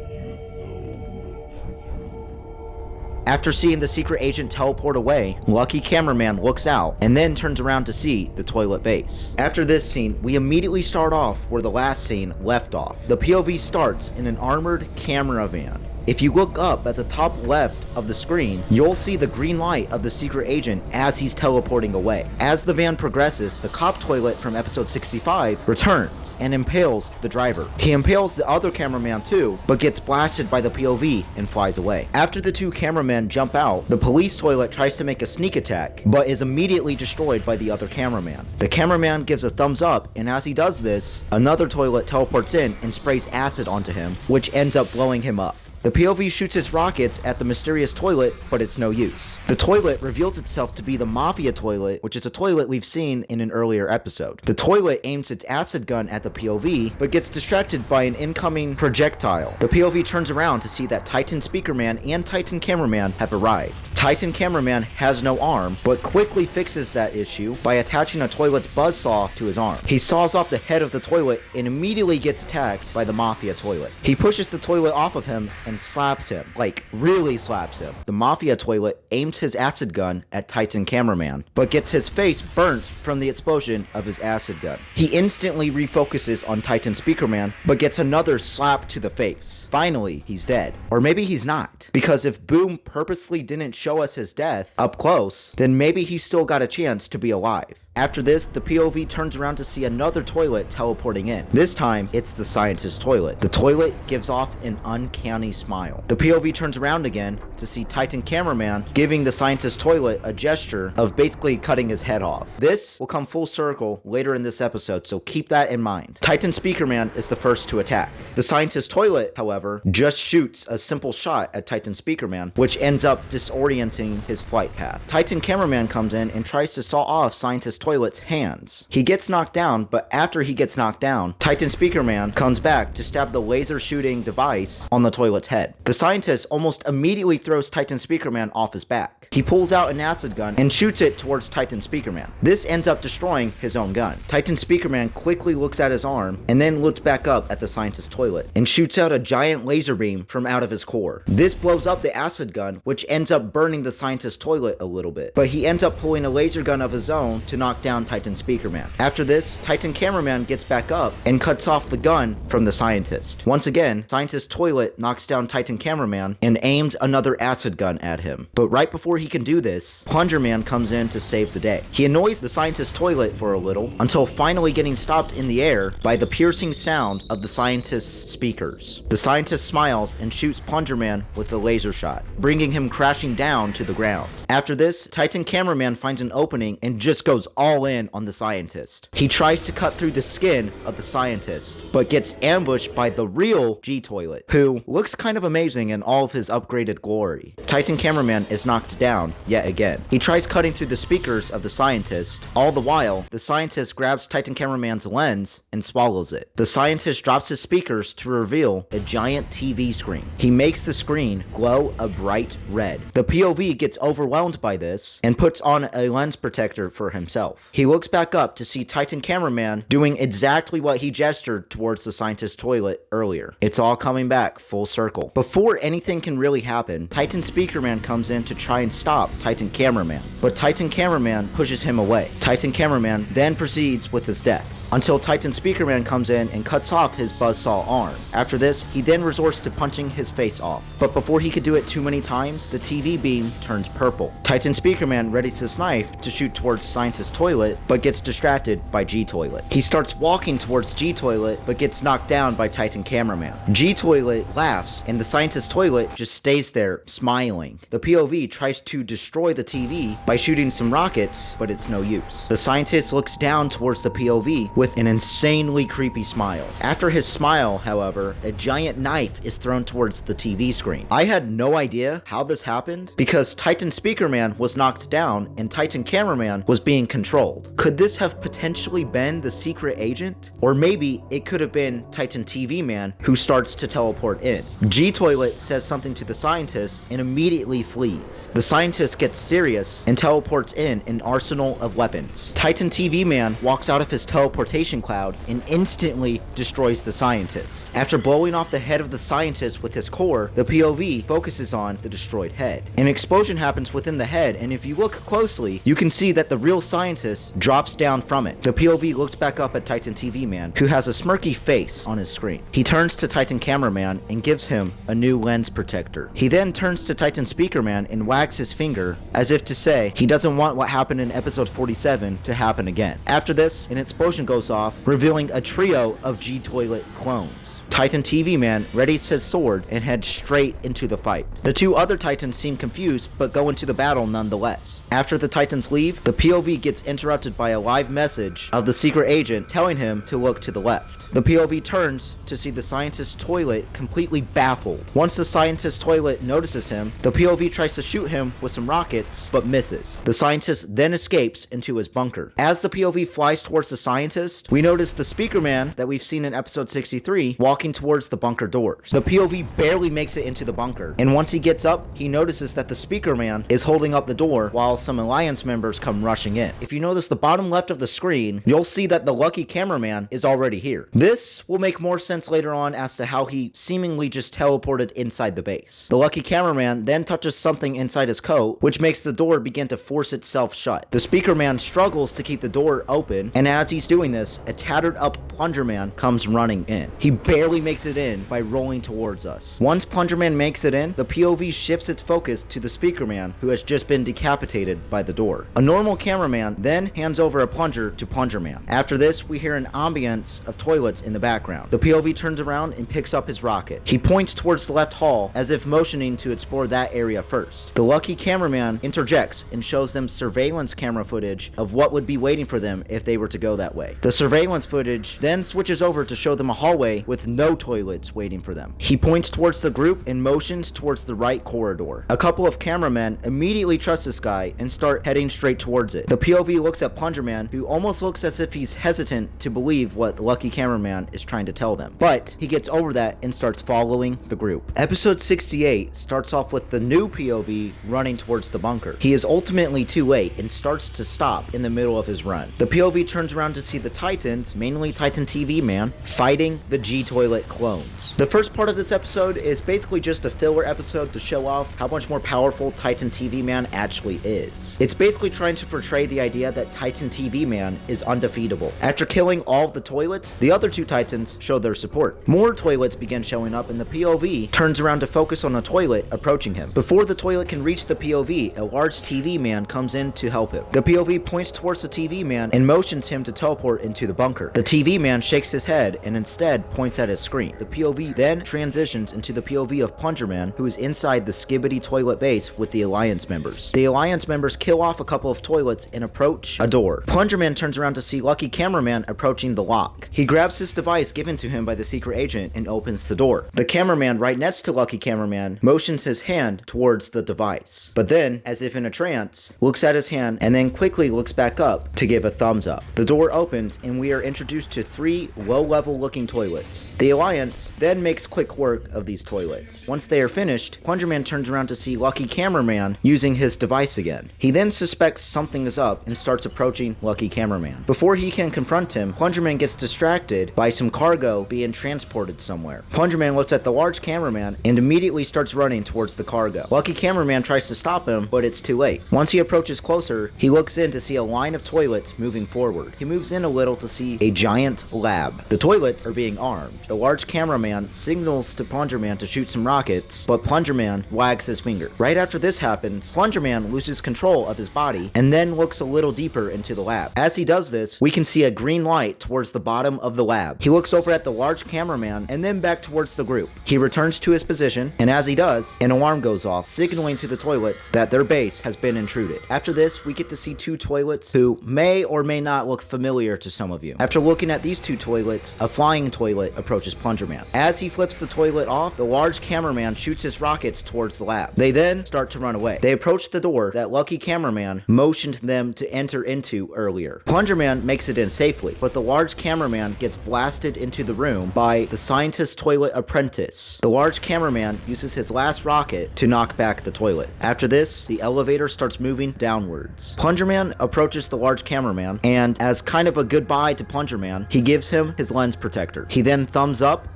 After seeing the secret agent teleport away, Lucky Cameraman looks out and then turns around to see the toilet base. After this scene, we immediately start off where the last scene left off. The POV starts in an armored camera van. If you look up at the top left of the screen, you'll see the green light of the secret agent as he's teleporting away. As the van progresses, the cop toilet from episode 65 returns and impales the driver. He impales the other cameraman too, but gets blasted by the POV and flies away. After the 2 cameramen jump out, the police toilet tries to make a sneak attack, but is immediately destroyed by the other cameraman. The cameraman gives a thumbs up, and as he does this, another toilet teleports in and sprays acid onto him, which ends up blowing him up. The POV shoots its rockets at the mysterious toilet, but it's no use. The toilet reveals itself to be the Mafia toilet, which is a toilet we've seen in an earlier episode. The toilet aims its acid gun at the POV, but gets distracted by an incoming projectile. The POV turns around to see that Titan Speaker Man and Titan Cameraman have arrived. Titan Cameraman has no arm, but quickly fixes that issue by attaching a toilet's buzzsaw to his arm. He saws off the head of the toilet and immediately gets attacked by the Mafia toilet. He pushes the toilet off of him and slaps him, like really slaps him. The Mafia toilet aims his acid gun at Titan Cameraman, but gets his face burnt from the explosion of his acid gun. He instantly refocuses on Titan Speaker Man, but gets another slap to the face. Finally, he's dead. Or maybe he's not, because if Boom purposely didn't show us his death up close, then maybe he's still got a chance to be alive. After this, the POV turns around to see another toilet teleporting in. This time, it's the scientist toilet. The toilet gives off an uncanny smile. The POV turns around again to see Titan Cameraman giving the scientist toilet a gesture of basically cutting his head off. This will come full circle later in this episode, so keep that in mind. Titan Speaker Man is the first to attack. The scientist toilet, however, just shoots a simple shot at Titan Speaker Man, which ends up disorienting his flight path. Titan Cameraman comes in and tries to saw off scientist toilet's hands. He gets knocked down, but after he gets knocked down, Titan Speaker Man comes back to stab the laser shooting device on the toilet's head. The scientist almost immediately throws Titan Speaker Man off his back. He pulls out an acid gun and shoots it towards Titan Speaker Man. This ends up destroying his own gun. Titan Speaker Man quickly looks at his arm and then looks back up at the scientist toilet and shoots out a giant laser beam from out of his core. This blows up the acid gun, which ends up burning the scientist toilet a little bit, but he ends up pulling a laser gun of his own to knock knock down Titan Speakerman. After this, Titan Cameraman gets back up and cuts off the gun from the scientist. Once again, Scientist Toilet knocks down Titan Cameraman and aims another acid gun at him. But right before he can do this, Plunger Man comes in to save the day. He annoys the Scientist Toilet for a little until finally getting stopped in the air by the piercing sound of the scientist's speakers. The scientist smiles and shoots Plunger Man with a laser shot, bringing him crashing down to the ground. After this, Titan Cameraman finds an opening and just goes all in on the scientist. He tries to cut through the skin of the scientist, but gets ambushed by the real G-Toilet, who looks kind of amazing in all of his upgraded glory. Titan Cameraman is knocked down yet again. He tries cutting through the speakers of the scientist. All the while, the scientist grabs Titan Cameraman's lens and swallows it. The scientist drops his speakers to reveal a giant TV screen. He makes the screen glow a bright red. The POV gets overwhelmed by this and puts on a lens protector for himself. He looks back up to see Titan Cameraman doing exactly what he gestured towards the scientist toilet earlier. It's all coming back full circle. Before anything can really happen, Titan Speakerman comes in to try and stop Titan Cameraman, but Titan Cameraman pushes him away. Titan Cameraman then proceeds with his death, until Titan Speakerman comes in and cuts off his buzzsaw arm. After this, he then resorts to punching his face off. But before he could do it too many times, the TV beam turns purple. Titan Speakerman readies his knife to shoot towards Scientist Toilet, but gets distracted by G-Toilet. He starts walking towards G-Toilet, but gets knocked down by Titan Cameraman. G-Toilet laughs, and the Scientist Toilet just stays there, smiling. The POV tries to destroy the TV by shooting some rockets, but it's no use. The scientist looks down towards the POV with an insanely creepy smile. After his smile, however, a giant knife is thrown towards the TV screen. I had no idea how this happened because Titan Speakerman was knocked down and Titan Cameraman was being controlled. Could this have potentially been the secret agent? Or maybe it could have been Titan TV Man who starts to teleport in. G-Toilet says something to the scientist and immediately flees. The scientist gets serious and teleports in an arsenal of weapons. Titan TV Man walks out of his teleportation cloud and instantly destroys the scientist. After blowing off the head of the scientist with his core, the POV focuses on the destroyed head. An explosion happens within the head, and if you look closely, you can see that the real scientist drops down from it. The POV looks back up at Titan TV Man, who has a smirky face on his screen. He turns to Titan Cameraman and gives him a new lens protector. He then turns to Titan Speakerman and wags his finger as if to say he doesn't want what happened in episode 47 to happen again. After this, an explosion goes off, revealing a trio of G-Toilet clones. Titan TV Man readies his sword and heads straight into the fight. The two other Titans seem confused, but go into the battle nonetheless. After the Titans leave, the POV gets interrupted by a live message of the secret agent telling him to look to the left. The POV turns to see the scientist toilet completely baffled. Once the scientist toilet notices him, the POV tries to shoot him with some rockets, but misses. The scientist then escapes into his bunker. As the POV flies towards the scientist, we notice the speaker man that we've seen in episode 63 walking towards the bunker doors. The POV barely makes it into the bunker, and once he gets up, he notices that the speaker man is holding up the door while some Alliance members come rushing in. If you notice the bottom left of the screen, you'll see that the lucky cameraman is already here. This will make more sense later on as to how he seemingly just teleported inside the base. The lucky cameraman then touches something inside his coat, which makes the door begin to force itself shut. The speaker man struggles to keep the door open, and as he's doing this, a tattered up Plunger Man comes running in. He barely makes it in by rolling towards us. Once Plunger Man makes it in, the POV shifts its focus to the speaker man who has just been decapitated by the door. A normal cameraman then hands over a plunger to Plunger Man. After this, we hear an ambience of toilets in the background. The POV turns around and picks up his rocket. He points towards the left hall as if motioning to explore that area first. The lucky cameraman interjects and shows them surveillance camera footage of what would be waiting for them if they were to go that way. The surveillance footage then switches over to show them a hallway with no toilets waiting for them. He points towards the group and motions towards the right corridor. A couple of cameramen immediately trust this guy and start heading straight towards it. The POV looks at Plunger Man, who almost looks as if he's hesitant to believe what the lucky cameraman is trying to tell them. But he gets over that and starts following the group. Episode 68 starts off with the new POV running towards the bunker. He is ultimately too late and starts to stop in the middle of his run. The POV turns around to see the Titans, mainly Titan TV Man, fighting the G-Toilet clones. The first part of this episode is basically just a filler episode to show off how much more powerful Titan TV Man actually is. It's basically trying to portray the idea that Titan TV Man is undefeatable. After killing all of the toilets, the other two Titans show their support. More toilets begin showing up and the POV turns around to focus on a toilet approaching him. Before the toilet can reach the POV, a large TV man comes in to help him. The POV points towards the TV man and motions him to teleport into the bunker. The TV man shakes his head and instead points at his screen. The POV then transitions into the POV of Plunger Man, who is inside the Skibidi toilet base with the Alliance members. The Alliance members kill off a couple of toilets and approach a door. Plunger Man turns around to see Lucky Cameraman approaching the lock. He grabs his device given to him by the secret agent and opens the door. The cameraman right next to Lucky Cameraman motions his hand towards the device, but then, as if in a trance, looks at his hand and then quickly looks back up to give a thumbs up. The door opens and we are introduced to 3 low-level looking toilets. The Alliance then makes quick work of these toilets. Once they are finished, Plunger Man turns around to see Lucky Cameraman using his device again. He then suspects something is up and starts approaching Lucky Cameraman. Before he can confront him, Plunger Man gets distracted by some cargo being transported somewhere. Plunger Man looks at the large cameraman and immediately starts running towards the cargo. Lucky Cameraman tries to stop him, but it's too late. Once he approaches closer, he looks in to see a line of toilets moving forward. He moves in a little to see a giant lab. The toilets are being armed. The large cameraman signals to Plunger Man to shoot some rockets, but Plunger Man wags his finger. Right after this happens, Plunger Man loses control of his body and then looks a little deeper into the lab. As he does this, we can see a green light towards the bottom of the lab. He looks over at the large cameraman and then back towards the group. He returns to his position, and as he does, an alarm goes off, signaling to the toilets that their base has been intruded. After this, we get to see 2 toilets who may or may not look familiar to some of you. After looking at these 2 toilets, a flying toilet approaches Plunger Man. As he flips the toilet off, the large cameraman shoots his rockets towards the lab. They then start to run away. They approach the door that Lucky Cameraman motioned them to enter into earlier. Plunger Man makes it in safely, but the large cameraman gets blasted into the room by the scientist toilet apprentice. The large cameraman uses his last rocket to knock back the toilet. After this, the elevator starts moving downwards. Plunger Man approaches the large cameraman, and as kind of a goodbye to Plunger Man, he gives him his lens protector. He then thumbs up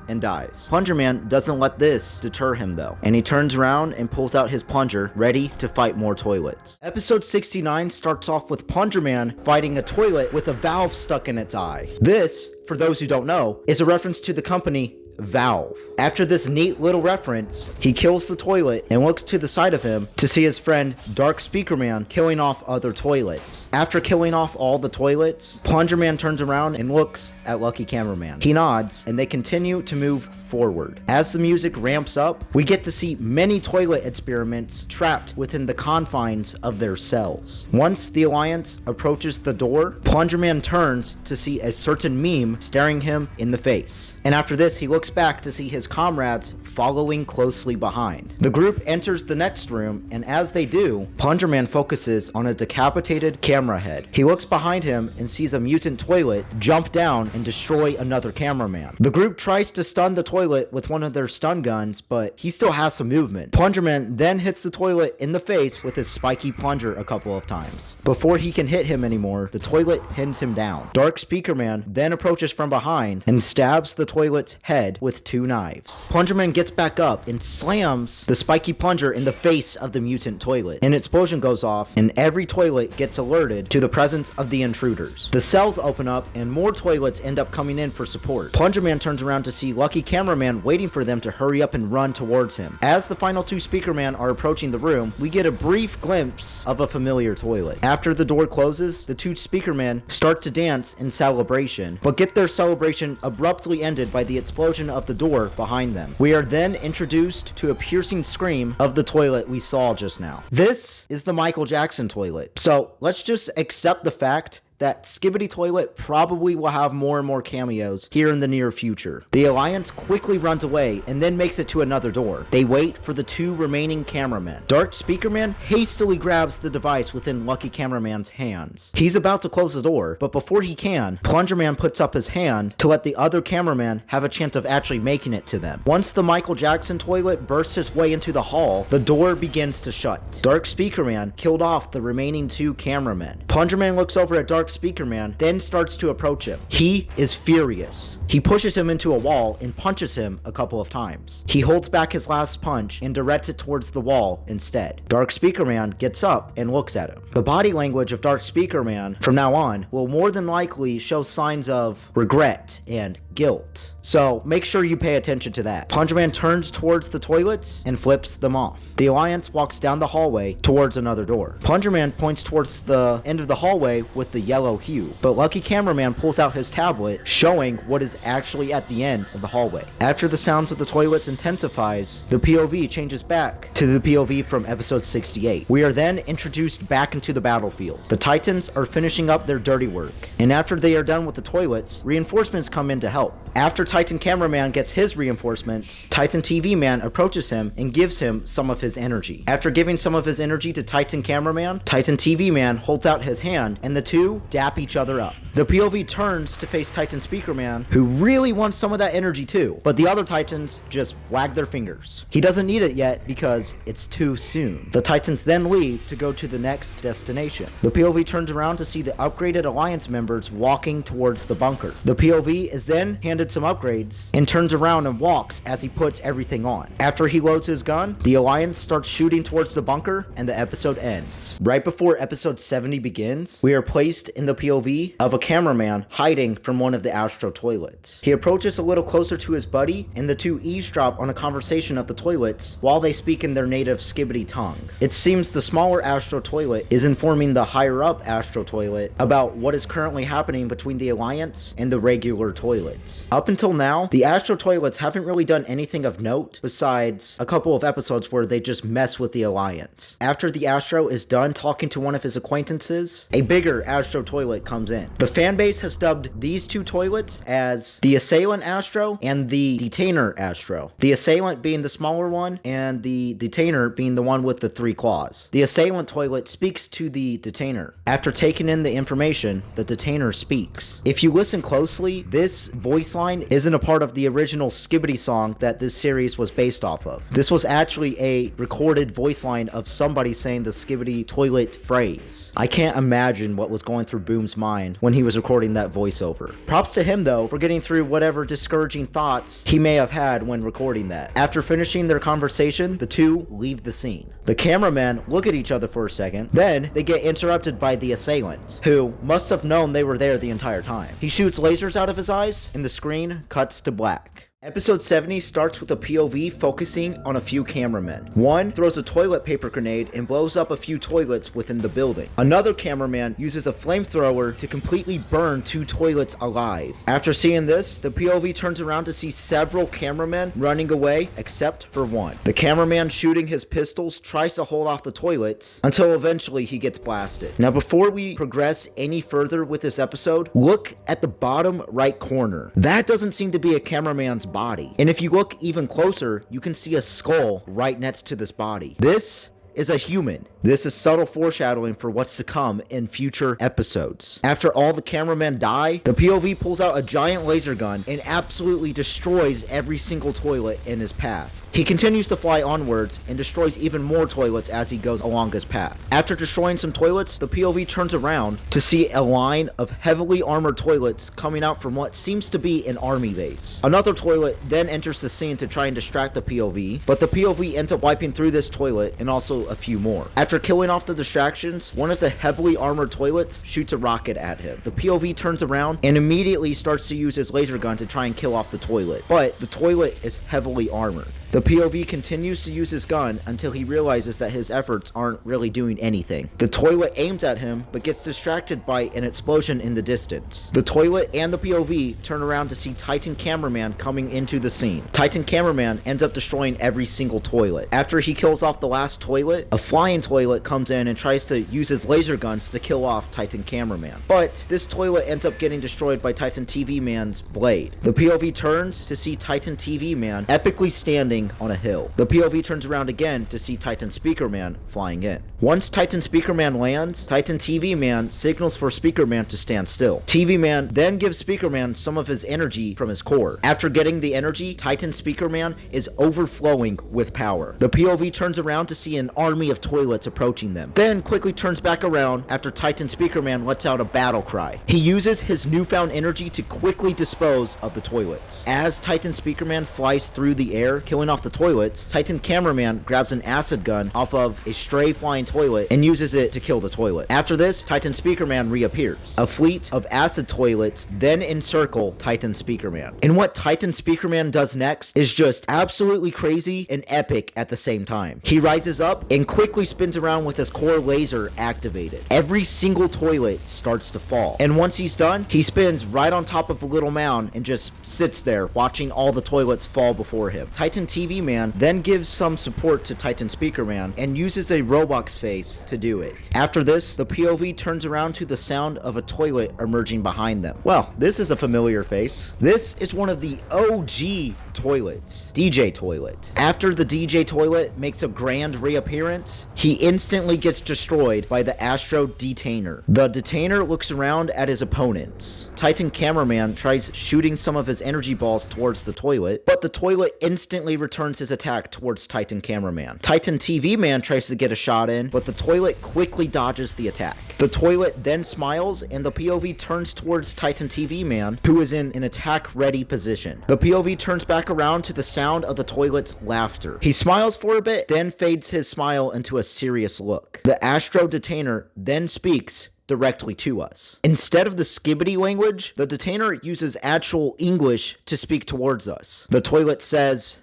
and dies. Plunger Man doesn't let this deter him though, and he turns around and pulls out his plunger, ready to fight more toilets. Episode 69 starts off with Plunger Man fighting a toilet with a valve stuck in its eye. This, for those who don't know, is a reference to the company Valve. After this neat little reference, he kills the toilet and looks to the side of him to see his friend Dark Speaker Man killing off other toilets. After killing off all the toilets, Plunger Man turns around and looks at Lucky Cameraman. He nods and they continue to move forward. As the music ramps up, we get to see many toilet experiments trapped within the confines of their cells. Once the Alliance approaches the door, Plunger Man turns to see a certain meme staring him in the face. And after this, he looks back to see his comrades following closely behind. The group enters the next room, and as they do, Plunger Man focuses on a decapitated camera head. He looks behind him and sees a mutant toilet jump down and destroy another cameraman. The group tries to stun the toilet with one of their stun guns, but he still has some movement. Plunger Man then hits the toilet in the face with his spiky plunger a couple of times. Before he can hit him anymore, the toilet pins him down. Dark Speaker Man then approaches from behind and stabs the toilet's head with 2 knives. Plunger Man gets back up and slams the spiky plunger in the face of the mutant toilet. An explosion goes off and every toilet gets alerted to the presence of the intruders. The cells open up and more toilets end up coming in for support. Plunger Man turns around to see Lucky Cameraman waiting for them to hurry up and run towards him. As the final 2 Speaker Man are approaching the room, we get a brief glimpse of a familiar toilet. After the door closes, the 2 Speaker Men start to dance in celebration, but get their celebration abruptly ended by the explosion of the door behind them. We are then introduced to a piercing scream of the toilet we saw just now. This is the Michael Jackson toilet. So let's just accept the fact that Skibidi Toilet probably will have more and more cameos here in the near future. The Alliance quickly runs away and then makes it to another door. They wait for the 2 remaining cameramen. Dark Speaker Man hastily grabs the device within Lucky Cameraman's hands. He's about to close the door, but before he can, Plunger Man puts up his hand to let the other cameraman have a chance of actually making it to them. Once the Michael Jackson toilet bursts his way into the hall, the door begins to shut. Dark Speaker Man killed off the remaining 2 cameramen. Plunger Man looks over at Dark Speaker Man then starts to approach him. He is furious. He pushes him into a wall and punches him a couple of times. He holds back his last punch and directs it towards the wall instead. Dark Speaker Man gets up and looks at him. The body language of Dark Speaker Man from now on will more than likely show signs of regret and guilt. So make sure you pay attention to that. Plunger Man turns towards the toilets and flips them off. The Alliance walks down the hallway towards another door. Plunger Man points towards the end of the hallway with the yellow hue, but Lucky Cameraman pulls out his tablet showing what is actually at the end of the hallway. After the sounds of the toilets intensifies, the POV changes back to the POV from episode 68. We are then introduced back into the battlefield. The Titans are finishing up their dirty work, and after they are done with the toilets, reinforcements come in to help. After Titan Cameraman gets his reinforcements, Titan TV Man approaches him and gives him some of his energy. After giving some of his energy to Titan Cameraman, Titan TV Man holds out his hand and the two dap each other up. The POV turns to face Titan Speaker Man, who really wants some of that energy too, but the other Titans just wag their fingers. He doesn't need it yet because it's too soon. The Titans then leave to go to the next destination. The POV turns around to see the upgraded Alliance members walking towards the bunker. The POV is then handed some upgrades and turns around and walks as he puts everything on. After he loads his gun, the Alliance starts shooting towards the bunker and the episode ends. Right before episode 70 begins, we are placed in the POV of a cameraman hiding from one of the Astro toilets. He approaches a little closer to his buddy and the two eavesdrop on a conversation of the toilets while they speak in their native Skibidi tongue. It seems the smaller Astro toilet is informing the higher up Astro toilet about what is currently happening between the Alliance and the regular toilets. Up until now, the Astro toilets haven't really done anything of note besides a couple of episodes where they just mess with the Alliance. After the Astro is done talking to one of his acquaintances, a bigger Astro toilet comes in. The fanbase has dubbed these two toilets as the Assailant Astro and the Detainer Astro. The Assailant being the smaller one and the Detainer being the one with the 3 claws. The Assailant toilet speaks to the Detainer. After taking in the information, the Detainer speaks. If you listen closely, this voice line isn't a part of the original Skibidi song that this series was based off of. This was actually a recorded voice line of somebody saying the Skibidi toilet phrase. I can't imagine what was going through Boom's mind when he was recording that voiceover. Props to him though for getting through whatever discouraging thoughts he may have had when recording that. After finishing their conversation, the two leave the scene. The cameramen look at each other for a second, then they get interrupted by the Assailant, who must have known they were there the entire time. He shoots lasers out of his eyes and the screen cuts to black. Episode 70 starts with a POV focusing on a few cameramen. One throws a toilet paper grenade and blows up a few toilets within the building. Another cameraman uses a flamethrower to completely burn 2 toilets alive. After seeing this, the POV turns around to see several cameramen running away except for one. The cameraman shooting his pistols tries to hold off the toilets until eventually he gets blasted. Now before we progress any further with this episode, look at the bottom right corner. That doesn't seem to be a cameraman's body. And if you look even closer, you can see a skull right next to this body. This is a human. This is subtle foreshadowing for what's to come in future episodes. After all the cameramen die, the POV pulls out a giant laser gun and absolutely destroys every single toilet in his path. He continues to fly onwards and destroys even more toilets as he goes along his path. After destroying some toilets, the POV turns around to see a line of heavily armored toilets coming out from what seems to be an army base. Another toilet then enters the scene to try and distract the POV, but the POV ends up wiping through this toilet and also a few more. After killing off the distractions, one of the heavily armored toilets shoots a rocket at him. The POV turns around and immediately starts to use his laser gun to try and kill off the toilet, but the toilet is heavily armored. The POV continues to use his gun until he realizes that his efforts aren't really doing anything. The toilet aims at him, but gets distracted by an explosion in the distance. The toilet and the POV turn around to see Titan Cameraman coming into the scene. Titan Cameraman ends up destroying every single toilet. After he kills off the last toilet, a flying toilet comes in and tries to use his laser guns to kill off Titan Cameraman. But this toilet ends up getting destroyed by Titan TV Man's blade. The POV turns to see Titan TV Man epically standing on a hill. The POV turns around again to see Titan Speaker Man flying in. Once Titan Speaker Man lands, Titan TV Man signals for Speaker Man to stand still. TV Man then gives Speaker Man some of his energy from his core. After getting the energy, Titan Speaker Man is overflowing with power. The POV turns around to see an army of toilets approaching them, then quickly turns back around after Titan Speaker Man lets out a battle cry. He uses his newfound energy to quickly dispose of the toilets. As Titan Speaker Man flies through the air, killing off the toilets, Titan Cameraman grabs an acid gun off of a stray flying toilet and uses it to kill the toilet. After this, Titan Speaker Man reappears. A fleet of acid toilets then encircle Titan Speaker Man. And what Titan Speaker Man does next is just absolutely crazy and epic at the same time. He rises up and quickly spins around with his core laser activated. Every single toilet starts to fall. And once he's done, he spins right on top of a little mound and just sits there watching all the toilets fall before him. Titan TV Man then gives some support to Titan Speaker Man and uses a Roblox face to do it. After this, the POV turns around to the sound of a toilet emerging behind them. Well, this is a familiar face. This is one of the OG toilets, DJ Toilet. After the DJ Toilet makes a grand reappearance, he instantly gets destroyed by the Astro Detainer. The Detainer looks around at his opponents. Titan Cameraman tries shooting some of his energy balls towards the toilet, but the toilet instantly returns his attack towards Titan Cameraman. Titan TV Man tries to get a shot in, but the toilet quickly dodges the attack. The toilet then smiles, and the POV turns towards Titan TV Man, who is in an attack-ready position. The POV turns back around to the sound of the toilet's laughter. He smiles for a bit, then fades his smile into a serious look. The Astro Detainer then speaks directly to us. Instead of the Skibidi language, the Detainer uses actual English to speak towards us. The toilet says,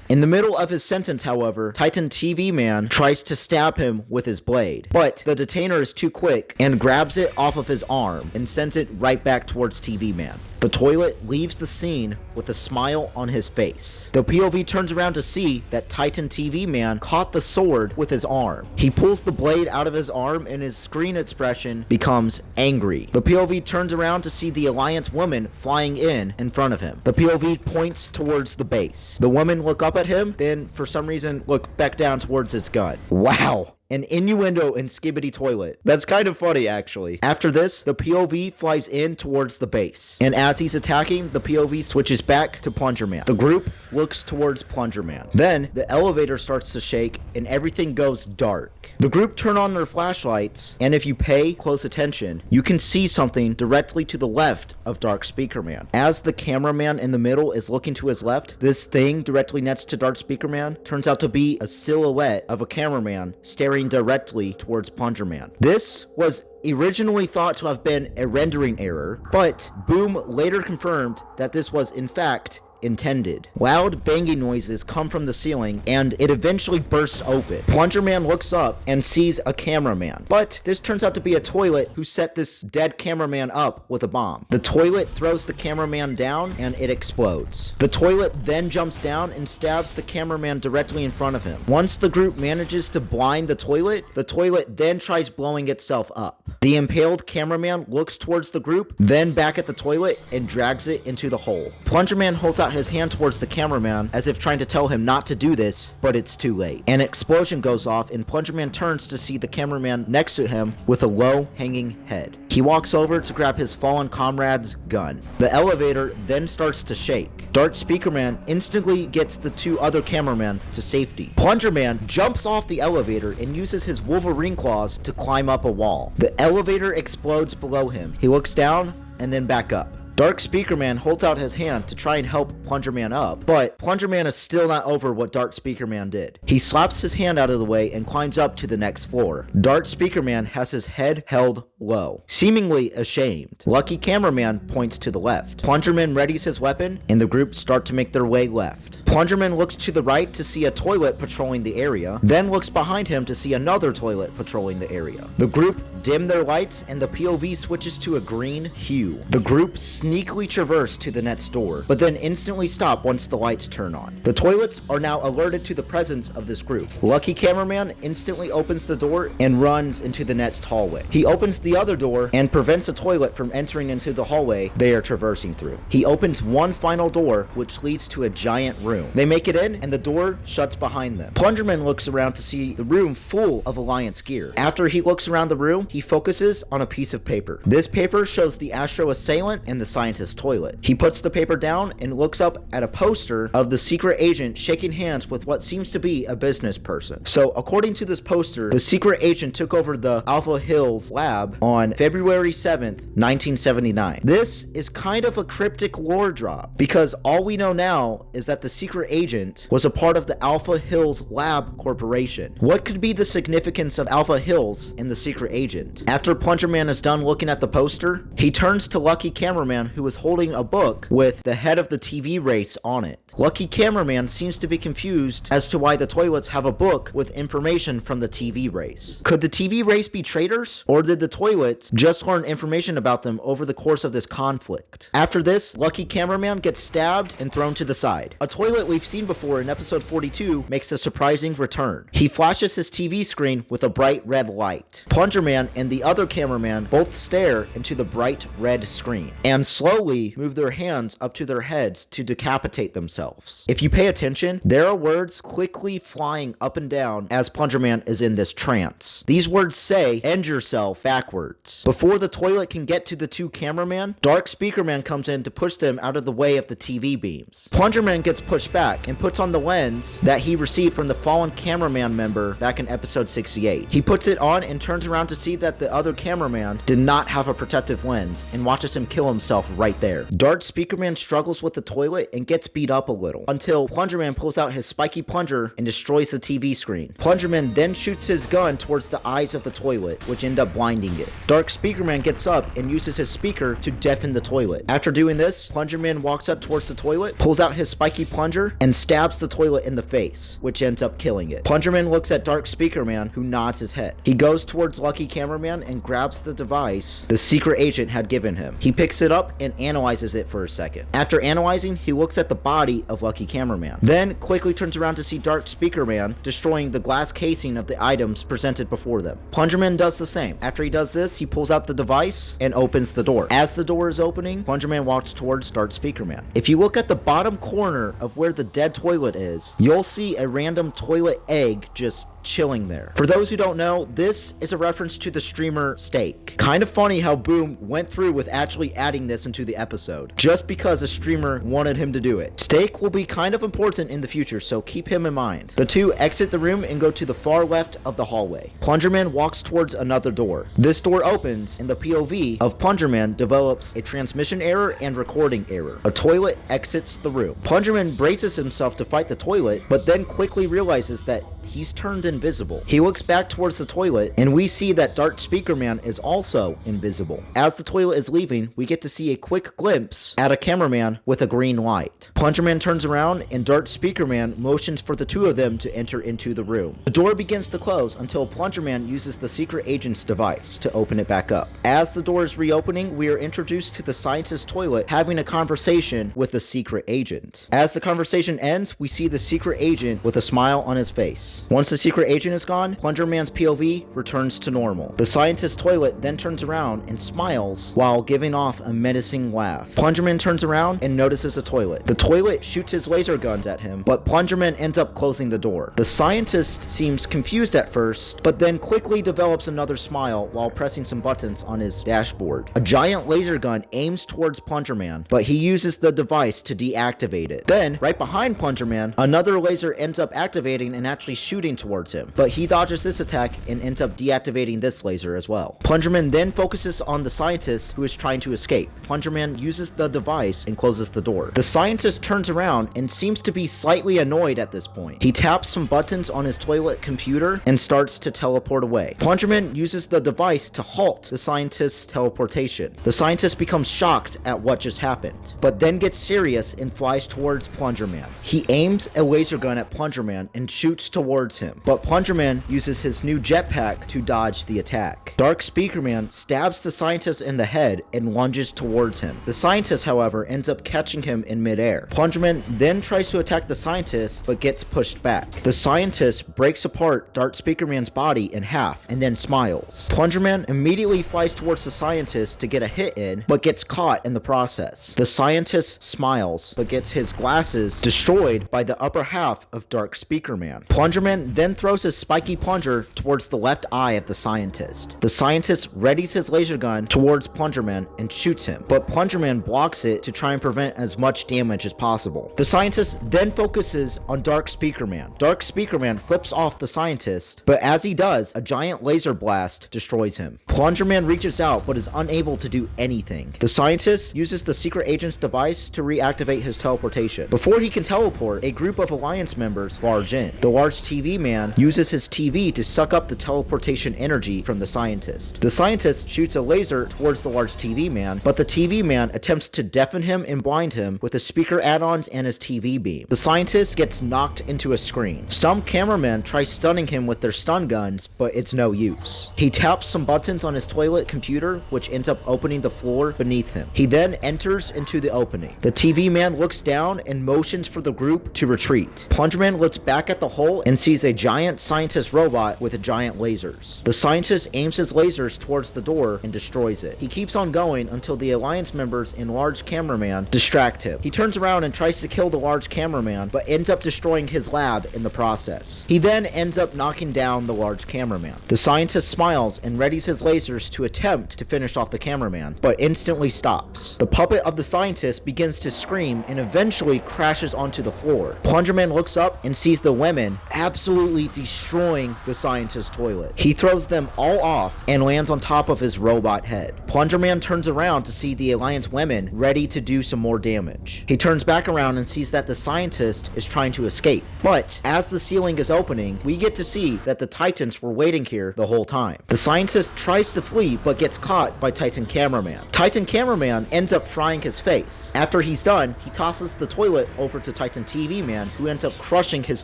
in the middle of his sentence, however, Titan TV Man tries to stab him with his blade, but the Detainer is too quick and grabs it off of his arm and sends it right back towards TV Man. The toilet leaves the scene with a smile on his face. The POV turns around to see that Titan TV Man caught the sword with his arm. He pulls the blade out of his arm and his screen expression becomes angry. The POV turns around to see the Alliance woman flying in front of him. The POV points towards the base. The woman look up at him, then for some reason look back down towards his gun. Wow. An innuendo in Skibidi Toilet. That's kind of funny, actually. After this, the POV flies in towards the base. And as he's attacking, the POV switches back to Plunger Man. The group looks towards Plunger Man. Then, the elevator starts to shake and everything goes dark. The group turn on their flashlights, and if you pay close attention, you can see something directly to the left of Dark Speaker Man. As the cameraman in the middle is looking to his left, this thing directly next to Dark Speaker Man turns out to be a silhouette of a cameraman staring directly towards Plunger Man. This was originally thought to have been a rendering error, but Boom later confirmed that this was in fact intended. Loud banging noises come from the ceiling and it eventually bursts open. Plunger Man looks up and sees a cameraman, but this turns out to be a toilet who set this dead cameraman up with a bomb. The toilet throws the cameraman down and it explodes. The toilet then jumps down and stabs the cameraman directly in front of him. Once the group manages to blind the toilet then tries blowing itself up. The impaled cameraman looks towards the group, then back at the toilet and drags it into the hole. Plunger Man holds out his hand towards the cameraman as if trying to tell him not to do this, but it's too late. An explosion goes off and Plunger Man turns to see the cameraman next to him with a low hanging head. He walks over to grab his fallen comrade's gun. The elevator then starts to shake. Dark Speaker Man instantly gets the two other cameramen to safety. Plunger Man jumps off the elevator and uses his Wolverine claws to climb up a wall. The elevator explodes below him. He looks down and then back up. Dark Speaker Man holds out his hand to try and help Plunger Man up, but Plunger Man is still not over what Dark Speaker Man did. He slaps his hand out of the way and climbs up to the next floor. Dark Speaker Man has his head held low, seemingly ashamed. Lucky Cameraman points to the left. Plunger Man readies his weapon, and the group start to make their way left. Plunger Man looks to the right to see a toilet patrolling the area, then looks behind him to see another toilet patrolling the area. The group dim their lights and the POV switches to a green hue. The group sneakily traverse to the next door, but then instantly stop once the lights turn on. The toilets are now alerted to the presence of this group. Lucky Cameraman instantly opens the door and runs into the next hallway. He opens the other door and prevents a toilet from entering into the hallway they are traversing through. He opens one final door, which leads to a giant room. They make it in and the door shuts behind them. Plungerman looks around to see the room full of Alliance gear. After he looks around the room, he focuses on a piece of paper. This paper shows the Astro Assailant and the Scientist toilet. He puts the paper down and looks up at a poster of the secret agent shaking hands with what seems to be a business person. So according to this poster, the secret agent took over the Alpha Hills lab on February 7th, 1979. This is kind of a cryptic lore drop because all we know now is that the secret agent was a part of the Alpha Hills Lab Corporation. What could be the significance of Alpha Hills and the secret agent? After Plungerman is done looking at the poster, he turns to Lucky Cameraman, who is holding a book with the head of the TV race on it. Lucky Cameraman seems to be confused as to why the toilets have a book with information from the TV race. Could the TV race be traitors? Or did the toilets just learn information about them over the course of this conflict? After this, Lucky Cameraman gets stabbed and thrown to the side. A toilet we've seen before in episode 42 makes a surprising return. He flashes his TV screen with a bright red light. Plungerman and the other cameraman both stare into the bright red screen and slowly move their hands up to their heads to decapitate themselves. If you pay attention, there are words quickly flying up and down as Plungerman is in this trance. These words say, "End yourself," backwards. Before the toilet can get to the two cameramen, Dark Speakerman comes in to push them out of the way of the TV beams. Plungerman gets pushed back and puts on the lens that he received from the fallen cameraman member back in episode 68. He puts it on and turns around to see that the other cameraman did not have a protective lens and watches him kill himself right there. Dark Speakerman struggles with the toilet and gets beat up a little until Plungerman pulls out his spiky plunger and destroys the TV screen. Plungerman then shoots his gun towards the eyes of the toilet, which end up blinding it. Dark Speakerman gets up and uses his speaker to deafen the toilet. After doing this, Plungerman walks up towards the toilet, pulls out his spiky plunger, and stabs the toilet in the face, which ends up killing it. Plungerman looks at Dark Speakerman, who nods his head. He goes towards Lucky Cameraman and grabs the device the secret agent had given him. He picks it up and analyzes it for a second. After analyzing, he looks at the body of Lucky Cameraman, then quickly turns around to see Dark Speakerman destroying the glass casing of the items presented before them. Plungerman does the same. After he does this, he pulls out the device and opens the door. As the door is opening, Plungerman walks towards Dark Speakerman. If you look at the bottom corner of where the dead toilet is, you'll see a random toilet egg just chilling there. For those who don't know, this is a reference to the streamer Steak. Kind of funny how Boom went through with actually adding this into the episode, just because a streamer wanted him to do it. Steak will be kind of important in the future, so keep him in mind. The two exit the room and go to the far left of the hallway. Plungerman walks towards another door. This door opens, and the POV of Plungerman develops a transmission error and recording error. A toilet exits the room. Plungerman braces himself to fight the toilet, but then quickly realizes that he's turned invisible. He looks back towards the toilet, and we see that Dark Speakerman is also invisible. As the toilet is leaving, we get to see a quick glimpse at a cameraman with a green light. Plungerman turns around, and Dark Speakerman motions for the two of them to enter into the room. The door begins to close until Plungerman uses the secret agent's device to open it back up. As the door is reopening, we are introduced to the scientist toilet having a conversation with the secret agent. As the conversation ends, we see the secret agent with a smile on his face. Once the secret agent is gone, Plungerman's POV returns to normal. The scientist toilet then turns around and smiles while giving off a menacing laugh. Plungerman turns around and notices a toilet. The toilet shoots his laser guns at him, but Plungerman ends up closing the door. The scientist seems confused at first, but then quickly develops another smile while pressing some buttons on his dashboard. A giant laser gun aims towards Plungerman, but he uses the device to deactivate it. Then, right behind Plungerman, another laser ends up activating and actually shooting towards him, but he dodges this attack and ends up deactivating this laser as well. Plungerman then focuses on the scientist who is trying to escape. Plungerman uses the device and closes the door. The scientist turns around and seems to be slightly annoyed at this point. He taps some buttons on his toilet computer and starts to teleport away. Plungerman uses the device to halt the scientist's teleportation. The scientist becomes shocked at what just happened, but then gets serious and flies towards Plungerman. He aims a laser gun at Plungerman and shoots towards him, but but Plungerman uses his new jetpack to dodge the attack. Dark Speaker Man stabs the scientist in the head and lunges towards him. The scientist, however, ends up catching him in midair. Plungerman then tries to attack the scientist, but gets pushed back. The scientist breaks apart Dark Speaker Man's body in half and then smiles. Plungerman immediately flies towards the scientist to get a hit in, but gets caught in the process. The scientist smiles, but gets his glasses destroyed by the upper half of Dark Speaker Man. Plungerman then throws his spiky plunger towards the left eye of the scientist. The scientist readies his laser gun towards Plungerman and shoots him, but Plungerman blocks it to try and prevent as much damage as possible. The scientist then focuses on Dark Speaker Man. Dark Speaker Man flips off the scientist, but as he does, a giant laser blast destroys him. Plungerman reaches out but is unable to do anything. The scientist uses the secret agent's device to reactivate his teleportation. Before he can teleport, a group of Alliance members barge in. The large TV man uses his TV to suck up the teleportation energy from the scientist. The scientist shoots a laser towards the large TV man, but the TV man attempts to deafen him and blind him with his speaker add-ons and his TV beam. The scientist gets knocked into a screen. Some cameramen try stunning him with their stun guns, but it's no use. He taps some buttons on his toilet computer, which ends up opening the floor beneath him. He then enters into the opening. The TV man looks down and motions for the group to retreat. Plungerman looks back at the hole and sees a giant scientist robot with giant lasers. The scientist aims his lasers towards the door and destroys it. He keeps on going until the Alliance members and large cameraman distract him. He turns around and tries to kill the large cameraman, but ends up destroying his lab in the process. He then ends up knocking down the large cameraman. The scientist smiles and readies his lasers to attempt to finish off the cameraman, but instantly stops. The puppet of the scientist begins to scream and eventually crashes onto the floor. Plungerman looks up and sees the women absolutely destroying the scientist's toilet. He throws them all off and lands on top of his robot head. Plungerman turns around to see the Alliance women ready to do some more damage. He turns back around and sees that the scientist is trying to escape. But as the ceiling is opening, we get to see that the Titans were waiting here the whole time. The scientist tries to flee but gets caught by Titan Cameraman. Titan Cameraman ends up frying his face. After he's done, he tosses the toilet over to Titan TV Man, who ends up crushing his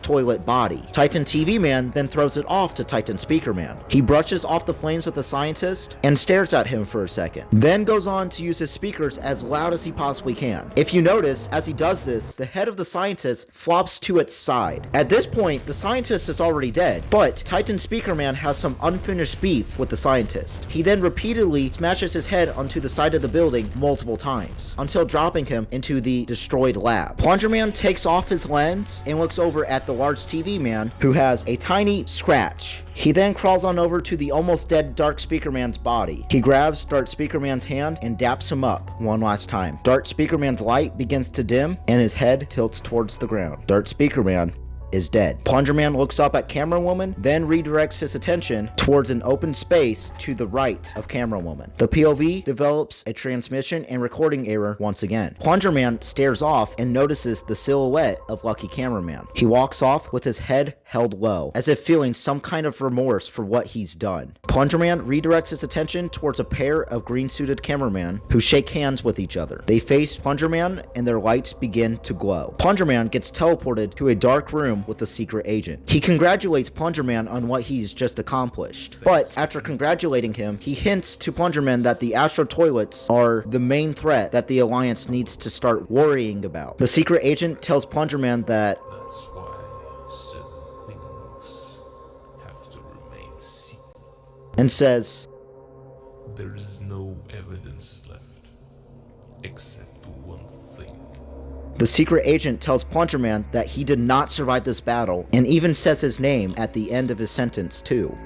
toilet body. Titan TV Man then throws it off to Titan Speaker Man. He brushes off the flames with the scientist and stares at him for a second, then goes on to use his speakers as loud as he possibly can. If you notice, as he does this, the head of the scientist flops to its side. At this point, the scientist is already dead, but Titan Speaker Man has some unfinished beef with the scientist. He then repeatedly smashes his head onto the side of the building multiple times, until dropping him into the destroyed lab. Plungerman takes off his lens and looks over at the large TV man, who has a tiny scratch. He then crawls on over to the almost dead Dark Speaker Man's body. He grabs Dark Speaker Man's hand and daps him up one last time. Dark Speaker Man's light begins to dim and his head tilts towards the ground. Dark Speaker Man is dead. Plungerman looks up at Camera Woman, then redirects his attention towards an open space to the right of Camera Woman. The POV develops a transmission and recording error once again. Plungerman stares off and notices the silhouette of Lucky Cameraman. He walks off with his head held low, as if feeling some kind of remorse for what he's done. Plungerman redirects his attention towards a pair of green-suited cameramen who shake hands with each other. They face Plungerman and their lights begin to glow. Plungerman gets teleported to a dark room with the secret agent. He congratulates Plungerman on what he's just accomplished, but after congratulating him, he hints to Plungerman that the Astro Toilets are the main threat that the Alliance needs to start worrying about. The secret agent tells Plungerman that That's why certain things have to remain secret. and says, There is no evidence left, except one thing. the secret agent tells Plungerman that he did not survive this battle, and even says his name at the end of his sentence too.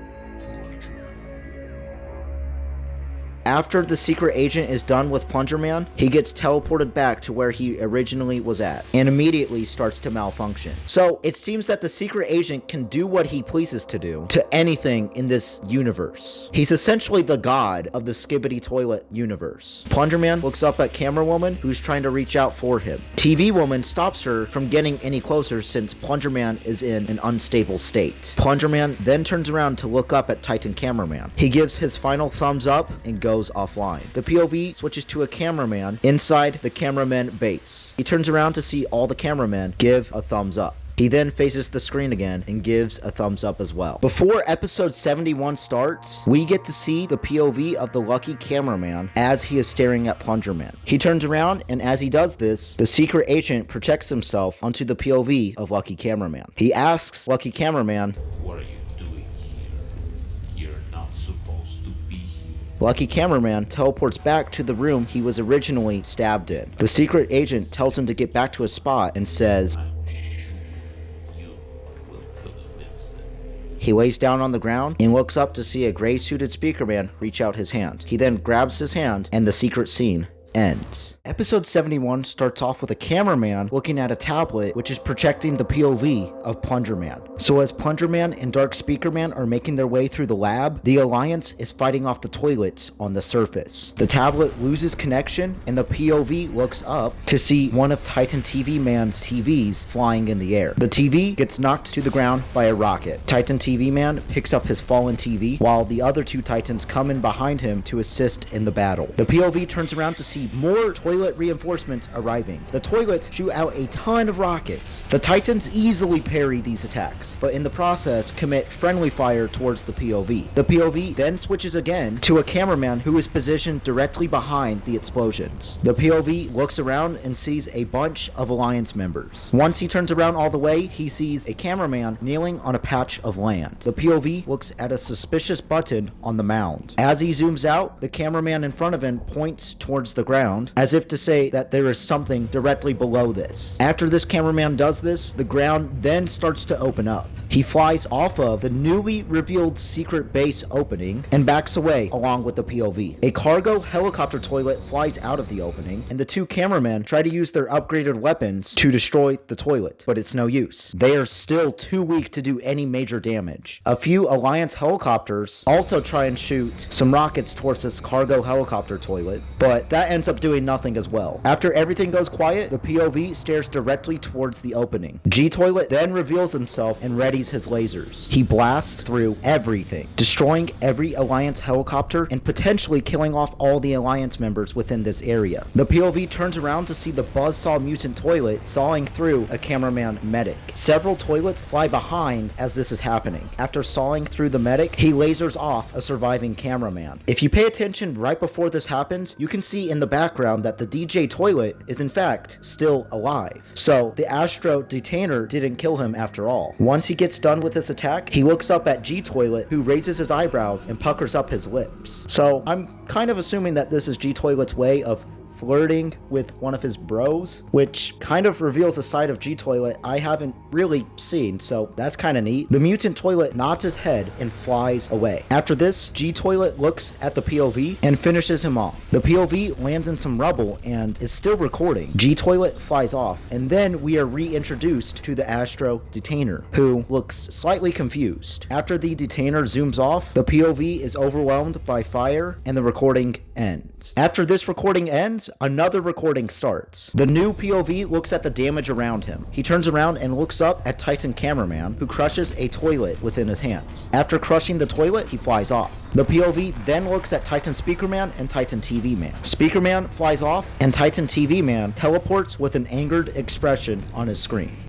After the secret agent is done with Plungerman, he gets teleported back to where he originally was at, and immediately starts to malfunction. So, it seems that the secret agent can do what he pleases to do to anything in this universe. He's essentially the god of the Skibidi Toilet universe. Plungerman looks up at Camera Woman, who's trying to reach out for him. TV Woman stops her from getting any closer since Plungerman is in an unstable state. Plungerman then turns around to look up at Titan Cameraman. He gives his final thumbs up and goes offline. The POV switches to a cameraman inside the cameraman base. He turns around to see all the cameramen give a thumbs up. He then faces the screen again and gives a thumbs up as well. Before episode 71 starts, we get to see the POV of the lucky cameraman as he is staring at Plunger Man. He turns around, and as he does this, the secret agent projects himself onto the POV of Lucky Cameraman. He asks Lucky Cameraman, What are you doing here? You're not supposed to be here. Lucky Cameraman teleports back to the room he was originally stabbed in. The secret agent tells him to get back to his spot and says, You will convince them. he lays down on the ground and looks up to see a gray-suited speakerman reach out his hand. He then grabs his hand, and the secret scene ends. Episode 71 starts off with a cameraman looking at a tablet which is projecting the POV of Plunger Man. So as Plunger Man and Dark Speaker Man are making their way through the lab, the Alliance is fighting off the toilets on the surface. The tablet loses connection and the POV looks up to see one of Titan TV Man's TVs flying in the air. The TV gets knocked to the ground by a rocket. Titan TV Man picks up his fallen TV while the other two Titans come in behind him to assist in the battle. The POV turns around to see more toilet reinforcements arriving. The toilets shoot out a ton of rockets. The Titans easily parry these attacks, but in the process commit friendly fire towards the POV. The POV then switches again to a cameraman who is positioned directly behind the explosions. The POV looks around and sees a bunch of Alliance members. Once he turns around all the way, he sees a cameraman kneeling on a patch of land. The POV looks at a suspicious button on the mound. As he zooms out, the cameraman in front of him points towards the ground as if to say that there is something directly below this. After this cameraman does this, the ground then starts to open up. He flies off of the newly revealed secret base opening and backs away along with the POV. A cargo helicopter toilet flies out of the opening, and the two cameramen try to use their upgraded weapons to destroy the toilet, but it's no use. They are still too weak to do any major damage. A few Alliance helicopters also try and shoot some rockets towards this cargo helicopter toilet, but that ends up doing nothing as well. After everything goes quiet, the POV stares directly towards the opening. G-Toilet then reveals himself and readies his lasers. He blasts through everything, destroying every Alliance helicopter and potentially killing off all the Alliance members within this area. The POV turns around to see the buzzsaw mutant toilet sawing through a cameraman medic. Several toilets fly behind as this is happening. After sawing through the medic, he lasers off a surviving cameraman. If you pay attention right before this happens, you can see in the background that the DJ toilet is in fact still alive. So the Astro Detainer didn't kill him after all. Once he gets done with this attack, he looks up at G-Toilet, who raises his eyebrows and puckers up his lips. So I'm kind of assuming that this is G-Toilet's way of flirting with one of his bros, which kind of reveals a side of G-Toilet I haven't really seen, so that's kind of neat. The mutant toilet nods his head and flies away. After this, G-Toilet looks at the POV and finishes him off. The POV lands in some rubble and is still recording. G-Toilet flies off, and then we are reintroduced to the Astro Detainer, who looks slightly confused. After the Detainer zooms off, the POV is overwhelmed by fire, and the recording ends. After this recording ends, another recording starts. The new POV looks at the damage around him. He turns around and looks up at Titan Cameraman, who crushes a toilet within his hands. After crushing the toilet, he flies off. The POV then looks at Titan Speaker Man and Titan TV Man. Speaker Man flies off, and Titan TV Man teleports with an angered expression on his screen.